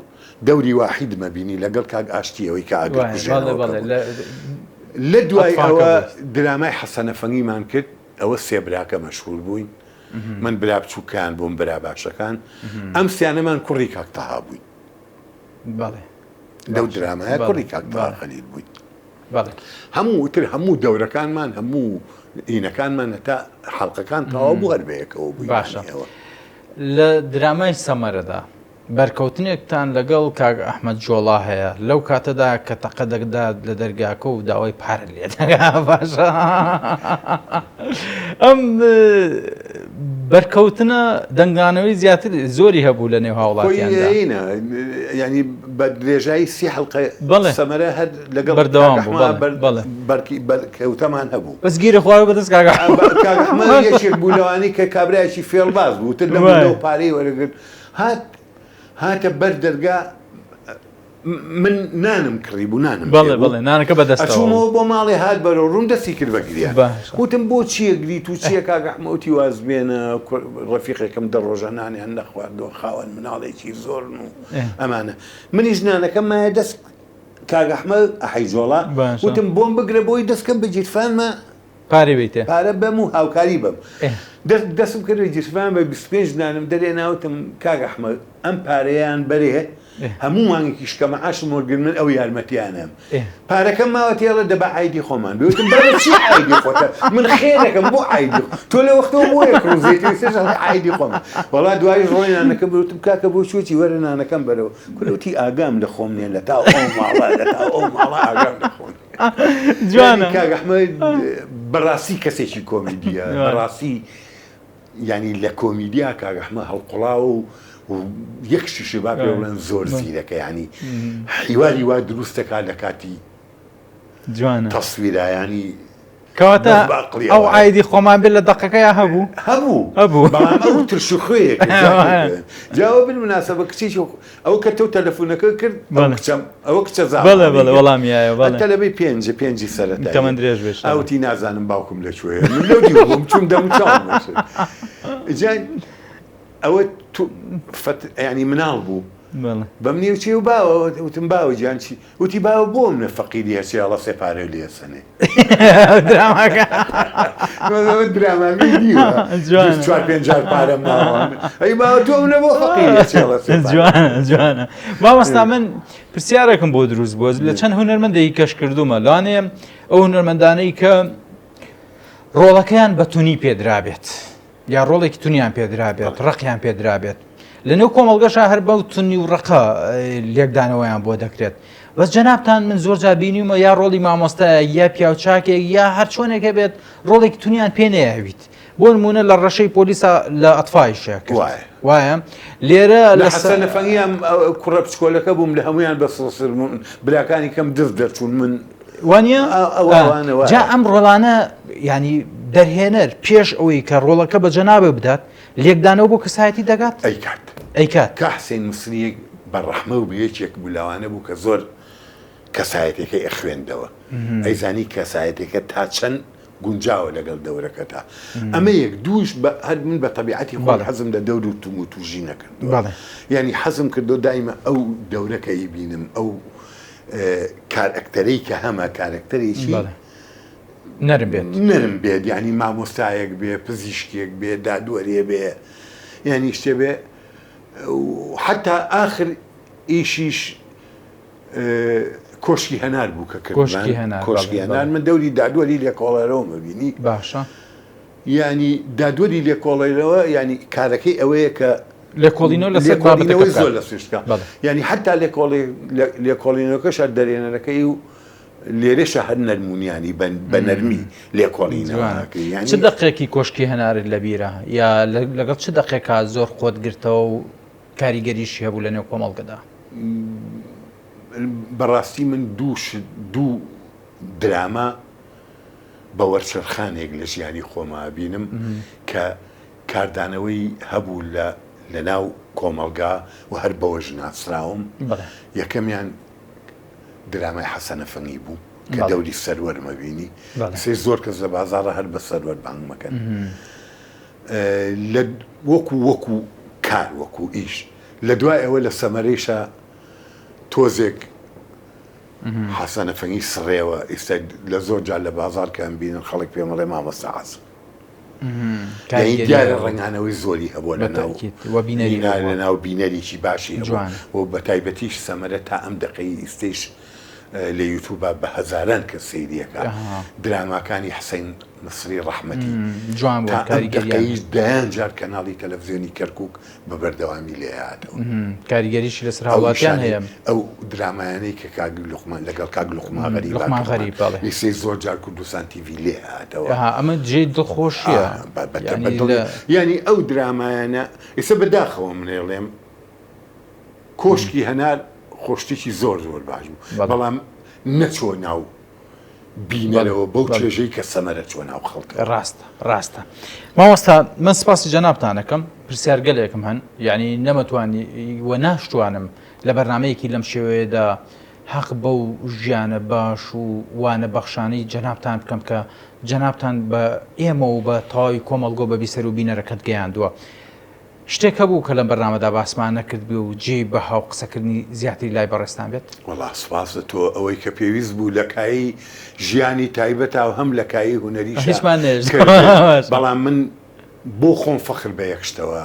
دەوری واحیدمە بینی لەگەڵ کاک ئاشتیەوەی کە لە دوای ئەوە درامای حەسەنە فەنیمان کرد ئەوە سێ براکە مەشهور بووین من برا بچووکان بووم برا باشەکان ئەم سیانەمان کوڕی کاک تەها بووین لەو درامایە کوڕی کاک تەها خەلیل بووین هەموو دەورەکانمان هەموو ئینەکانمان هەتا حەڵقەکان تەواو بوو هەر بەیەکەوە بووین باشە لە درامای سەمەرەدا بەرکەوتنێکتان لەگەڵ کاک ئەحمەد جۆڵا هەیە لەو کاتەدا کە تەقەدەکدا لە دەرگاکە و داوای پارە لێ باشە ئەم بەرکەوتنە دەنگانەوەی زیاتر زۆری هەبوو لە نێو هاوڵاتیاندا ینی بە درێژایی 30 حەڵقە سەمەرە هەر لەگەڵ بەردەوام بەرکەوتەمان هەبوو بەس گیرە خوارە بەدەست کاک ئەحمەد یەکێک بوو لەوانەی کە کابرایەکی فێڵباز بوو تر لەو پارەی وەرەگرت هاتە بەر دەرگا من نانم کڕی بوو نانم بەڵێ نانەکە بەدەستەوە ئەچوومەوە بۆ ماڵی هات بەرەو ڕوون دەستی کرد بەگریان وتم بۆ چییە گریت و چییە کاک ئەحمەد وتی واز بێنە ڕەفیقێکم 10 ڕۆژە نانیان نەخواردەوە خاوەن مناڵێکی زۆرن و ئەمانە منیش نانەکەم مایە دەست کاک ئەحمەد ئەحەی جۆڵا وتم بۆم بگرە بۆی دەستکەم بە جیرفانمە پارێ بیتێ پارە بەم و هاوکاری بەم دەستم کرد جیرفان بە 25 نانم دەرێ ناوتم کاک ئەحمەد ئەم پارەیان بەرێ هەموو مانگێکیش کە مەعاشم وەرگرت من ئەو یارمەتیانم پارەکەم ماوە تێڵە دەبە عایدی خۆمان بێتم بەرە چی عایدی خۆتە من خێرەکەم بۆ عایدی تۆ لە وەختەوە بۆ یەک ڕۆژێتی سێ عایدی خۆمان وەڵا دوای ڕۆی نانەکەم بێتم کاکە بۆ چۆچی وەرە نانەکەم بەرەوە کولەوتی ئاگام لە خۆم نێن لە تا ئەو ماڵە لە تا ئەو ماڵە ئاگام لە خۆم جوانە کاک ئەحمەد بەڕاستی کەسێکی کۆمیدیە بەڕاستی ینی لە کۆمیدیا کاک ئەحمەد هەڵقوڵاو و یەک شیشە با پێ بڵێن زۆر زیرەکە ینی حیواری وا دروستەکە لە کاتی جوانە تەسویرایانی کەواتە ئەو عایدی خۆمان بێت لە دەقەکەیان هەبوو بەڵام ئەو ترشوخوەیەک جاوە بالمناسبە کچێکی ئەو کە تۆ تەلەفۆنەکە کرد ئەوە کچە زاڵ بەڵێ وەڵامیایە تەلەبەی پێنجی سەرەتایی کە من درێژ بێش ئەوتی نازانم باوکم لەکوێیە من لەوتی بووم چوم دەموچاڵ ئەوە ینی مناڵ بوو بە منی وچی و باوە وتم باوە گیان چی وتی باوە بۆ منە فەقیری هەچی ئەڵە سێپارە لێ سەنێ درامامی دیوە 4-5 پارەم ماوە ئەی باوە تۆ منە بۆ فەقیری هەچی ئەڵە جوانە مامۆستا من پرسیارێکم بۆ دروست بووە لە چەند هونەرمەندێکی کەش کردومە لانێ ئەو هونەرمەندانەی کە ڕۆڵەکەیان بەتونی پێدرابێت یا ڕۆڵێکی تونیان پێدرابێت ڕقیان پێدرابێت لەنێو کۆمەڵگەشە هەر بەو تونی و ڕقە لێکدانەوەیان بۆ دەکرێت بەس جەنابتان من زۆر جار بینیمە یا ڕۆڵی مامۆستایە یا پیاوچاکێک یا هەر چۆنێکە بێت ڕۆڵێکی تونیان پێ نەیەویت بۆ نمونە لە ڕەشەی پۆلیسا لە ئەتفایشە وایە لێرە لە حەسەنە فەنیام کوڕە پچکۆلەکە بووم لە هەمویان بە سڵسر براکانی کەم دەست دەرچوون من وانە جا ئەم ڕۆڵانە ینی دەرهێنەر پێش ئەوەی کە ڕۆڵەکە بە جەنابێ بدات لێکدانەوە بۆ کەسایەتی دەگات ئەیکات ئەیکات کە حسێن مسریەک بەڕەحمە و بەیەکێک بولاوانە بوو کە زۆر کەسایەتێکەکەی ئەخوێندەوە ئەیزانی کەسایەتێکە تا چەند گونجاوە لەگەڵ دەورەکەتا ئەمە یەک دووش هەر من بە تەبیعەتی خۆم حەزم لە دەور و توم و توژی نەکردووە یعنی حەزم کردو دایمە ئەو دەورەکەی بینم ئەو کارئەکتەرەی کە هەمە کارەکتەرێکی نەرم بێت یعنی مامۆستایەک بێ پزیشکێک بێ دادوەرێ بێ یعنی شتێ بێ حتا آخر ئیشیش کۆشکی هەنار بوو کە کۆشکی هەنار من دەوری دادوەری لێکۆڵەرەوە مەبینی باشە ینی دادوەری لێکۆڵەرەوە ینی کارەکەی ئەوەیە کە لێکۆڵینەوە لەسەر بابەتەکەی زۆر لە سوشتکە ینی حتا لێکۆڵینەوەکەش دەرێنەرەکەی و لێرەشە هەر نەرمونیانی بە نەرمی لێکۆڵینەوە چ دقێکی کۆشکی هەنارت لە بیرە یا لەگەڵ چ دقێکا زۆر خۆت گرتەوە و کاریگەریشی هەبوو لە نێو کۆمەڵگەدا بەڕاستی من دوو دراما بە وەرچەرخانێک لە ژیانی خۆما بینم کە کاردانەوەی هەبوو لە ناو کۆمەڵگا و هەر بەوەژ ناسراوم یەکەمیان درامای حەسەنە فەنگی بوو کە دەوری سەروەر مەبینی سێ زۆر کەس لە بازاڕە هەر بە سەروەر بانگ مەکەن لە وەکو کار وەکو ئیش لە دوای ئەوە لە سەمەرەیشە تۆزێک حەسەنە فەنگی سڕێەوە ئێستا لە زۆر جار لە بازار کە ئەم بینن خەڵک پێمەڵێ مامۆستا حەسن دیارە ڕنگانەوەی زۆری هەبووە لە ناو بینەریی باشی و بە تایبەتیش سەمەرە تا ئەم دقەی ئیستیش لە یوتوبە بە هەزاران کە سەیریەکە دراماکانی حسین مصری ڕەحمەتی جوان بوو کاریگەریش دایان جار کەناڵی تەلەڤیزیۆنی کەرکووک بە بەردەوامی لێهاتەوە کاریگەریشی لەسەر هاوڵاتیان هەیە ئەو درامایانەی کە کاگ لوقمان لەگەڵ کاگ لوقمان غەریب لیسەی زۆر جار کوردستان تیڤی لێهاتەوە ئەمە جێی دڵخۆشیە ینی ئەو درامایانە ئێستا بەداخەوە منێڵێم کۆشکی هەنار خۆشتێکی زۆر باش بوو بەڵام نەچۆ ناو بینەرەوە بەو چێژەی کە سەمەرە چۆ ناو خەڵکە ڕاستە مامۆستا من سپاسی جەنابتانەکەم پرسیارگەلێکم هەن یعنی نەمەتوانی وە ناشتوانم لە بەرنامەیەکی لەم شێوەیەدا حەق بەو ژیانە باش و وانە بەخشانەی جەنابتان بکەم کە جەنابتان بە ئێمە و بە تەواوی کۆمەڵگۆ بە بیسەر و بینەرەکەت گەیاندووە شتێک هەبوو کە لەم بەرنامەدا باسمان نەکردبی و جێ بە هاو قسەکردنی زیاتری لای بەڕێستان بێت وەڵا سوپاس تۆ ئەوەی کە پێویست بوو لە کایی ژیانی تایبەتە و هەم لە کایی هونەریش بەڵام من بۆ خۆم فەخر بە یەکشتەوە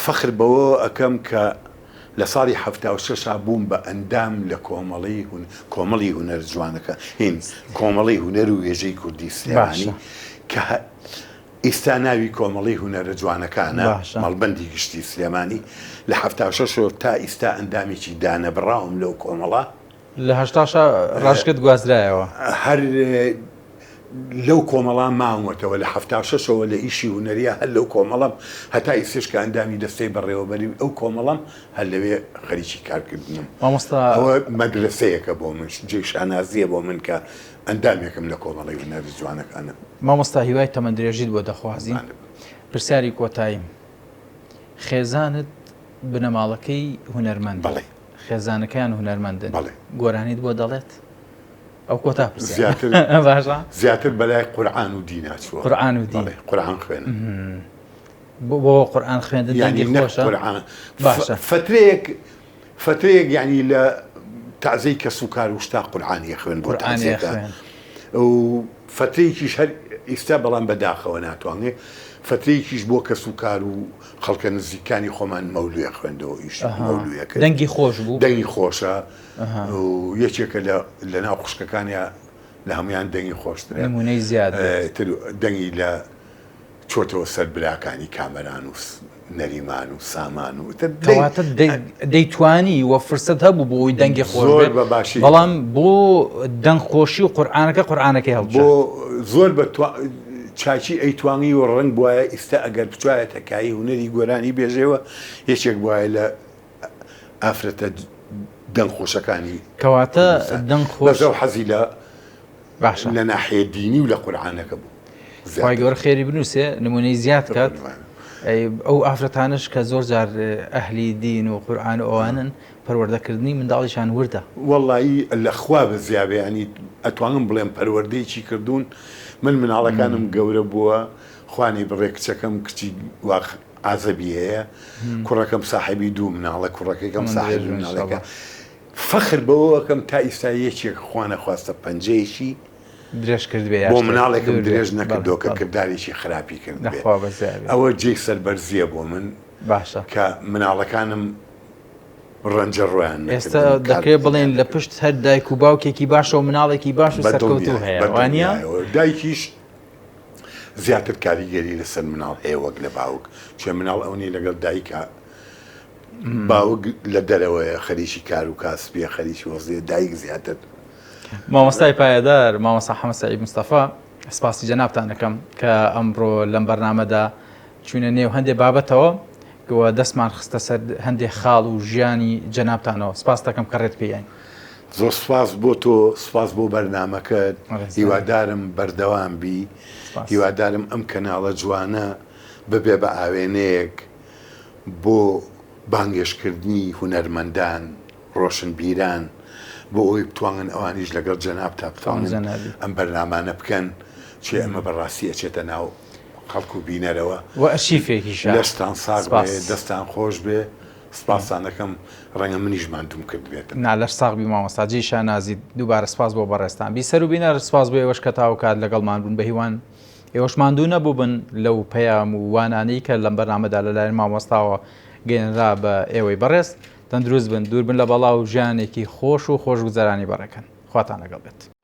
فەخر بەوە ئەەکەم کە لە ساڵی 76 بووم بە ئەندام لە کۆمەڵی هونەر جوانەکە هین کۆمەڵی هونەر و وێژەی کوردی سلێمانی کە ئێستا ناوی کۆمەڵی هونەرە جوانەکانە مەڵبەندی گشتی سلێمانی لە 76 تا ئێستا ئەندامێکی دانەبڕاوم لەو کۆمەڵە لە 80 ڕاشکت گوازرایەوە هەر لەو کۆمەڵا ماوەتەوە لە 76ەوە لە ئیشی هونەریە هەر لەو کۆمەڵم هەتا ئیسش کە ئەندامی دەستەی بەڕێوەبەری ئەو کۆمەڵم هەر لەوێ خەریکی کارکردنم ئەوە مەدرسەیەکە بۆ من جێشانازیە بۆ من کە ئەندامێکم لە کۆمەڵی هونەری جوانەکانم مامۆستا هیوای تەمەندرێژیت بۆ دەخوازی پرسیاری کۆتاییم خێزانت بنەماڵەکەی هونەرمەند خێزانەکەیان هونەرمەندن گۆرانیت بۆ دەڵێت ئەو کۆتا زیاتر بەلای قورئان و دینە چووە قورئان خوێنن بۆ قورئان خوێندن دەنگی خۆشە باشە فترەیەک یعنی لە تازەی کە سوکار و شتا قورئانی خوێن بۆ تازەکە و فترەیەکیش هەر ئێستا بەڵام بەداخەوە ناتوانێت فترەیەکیش بۆ کە سوکار و خەڵکە نزیکانی خۆمان مەولویە خوێندەوە ئیش مەولویەکە دەنگی خۆش بوو دەنگی خۆشە و یەکێکە لە ناو خوشکەکانیە لە هەمویان دەنگی خۆشترە نمونەی زیاد دەنگی لە چۆتەوە سەر براکانی کامەران و نەریمان و سامان و کەواتە دەیتوانی وە فرسەت هەبوو بۆی دەنگی خۆش بەڵام بۆ دەنگ خۆشی و قورئانەکەی هەڵبژێت بۆ زۆر بە چاچی ئەیتوانی و ڕنگ بواە ئێستا ئەگەر بچوایە تەکایی هونەری گۆرانی بێژێەوە یەکێک بواە لە ئافرەتە دەنگ خۆشەکانی کەواتە دەنگ خۆش و حەزی لە ناحیە دینی و لە قورئانەکە بوو خی گەورە خێری بنووسێ نمونەی زیاد کات ئەو ئافرەتانش کە زۆر جار ئەهلی دین و قورئان و ئەوانن پەروەردەکردنی منداڵیشان وردە وەڵی لەخوا بە زیابێ ینی ئەتوانم بڵێم پەروەردەیەکی کردوون مناڵەکانم گەورە بووە خوانی بڕێ کچەکەم کچی واخ ئازەبی هەیە کوڕەکەم ساحبی دوو مناڵە کوڕەکەیکەم ساحب مناڵەکە فەخر بەوەکەم تا ئیستا یەکێک خوانە خواستە پەنجەیەکی درێژ کرد بێ بۆ مناڵێکم درێژ نەکردەوە کە کردارێکی خراپی کرد بێ ئەوە جێی سەربەرزیە بۆ من باشە کە مناڵەکانم ڕەنجە ڕۆیان ئێستا دەکرێت بڵێن لە پشت هەر دایک و باوکێکی باشە و مناڵێکی باش و سەرکەوتوو هەیە وانە دایکیش زیاتر کاریگەری لەسەر مناڵ هەیە وەک لە باوک چێ مناڵ ئەوەی لەگەڵ دایکە باوک لە دەرەوەیە خەریکی کار و کاسبیە خەریکی وەزیە دایک زیاتر مامۆستای پایەدار مامۆستا حەمەد سەعید مستەفا سپاسی جەنابتان دەکەم کە ئەمڕۆ لەم بەرنامەدا چوونە نێو هەندێک بابەتەوە کەوە دەستمان خستە سەر هەندێک خاڵ و ژیانی جەنابتانەوە سپاس دەکەم کە ڕێت پێیان زۆر سپاس بۆ تۆ سپاس بۆ بەرنامەکەت هیوادارم بەردەوام بی هیوادارم ئەم کەناڵە جوانە ببێ بە ئاوێنەیەک بۆ بانگێشکردنی هونەرمەندان ڕۆشنبیران بۆ ئەوی بتوانن ئەوانیش لەگەڵ جەناب تا بتوانن ئەم بەرنامانە بکەن چێ ئەمە بەڕاستی ئەچێتە ناو خەڵک و بینەرەوە و ئەرشیفێکیش دەستان ساغ بێ دەستان خۆش بێ سپاسان دەکەم ڕەنگە منیشمان دوم کرد بێتن نالەش ساغبی مامۆستاجی شانازی دووبارە سپاس بۆ بەڕێستان بی سەر و بینەر سپاس بۆ ئێوەش کە تاو کات لەگەڵمان بوون بە هیوان ئێوەش ماندوو نەبوو بن لەو پەیام و وانانەی کە لەم بەرنامەدا لەلایەن مامۆستاوە گەێنرا بە ئێوەی بەڕێست تەندروست بن دوور بن لە بەڵاو ژیانێکی خۆش و خۆشگوزەرانی بەڕێکەن خواتان لەگەڵ بێت.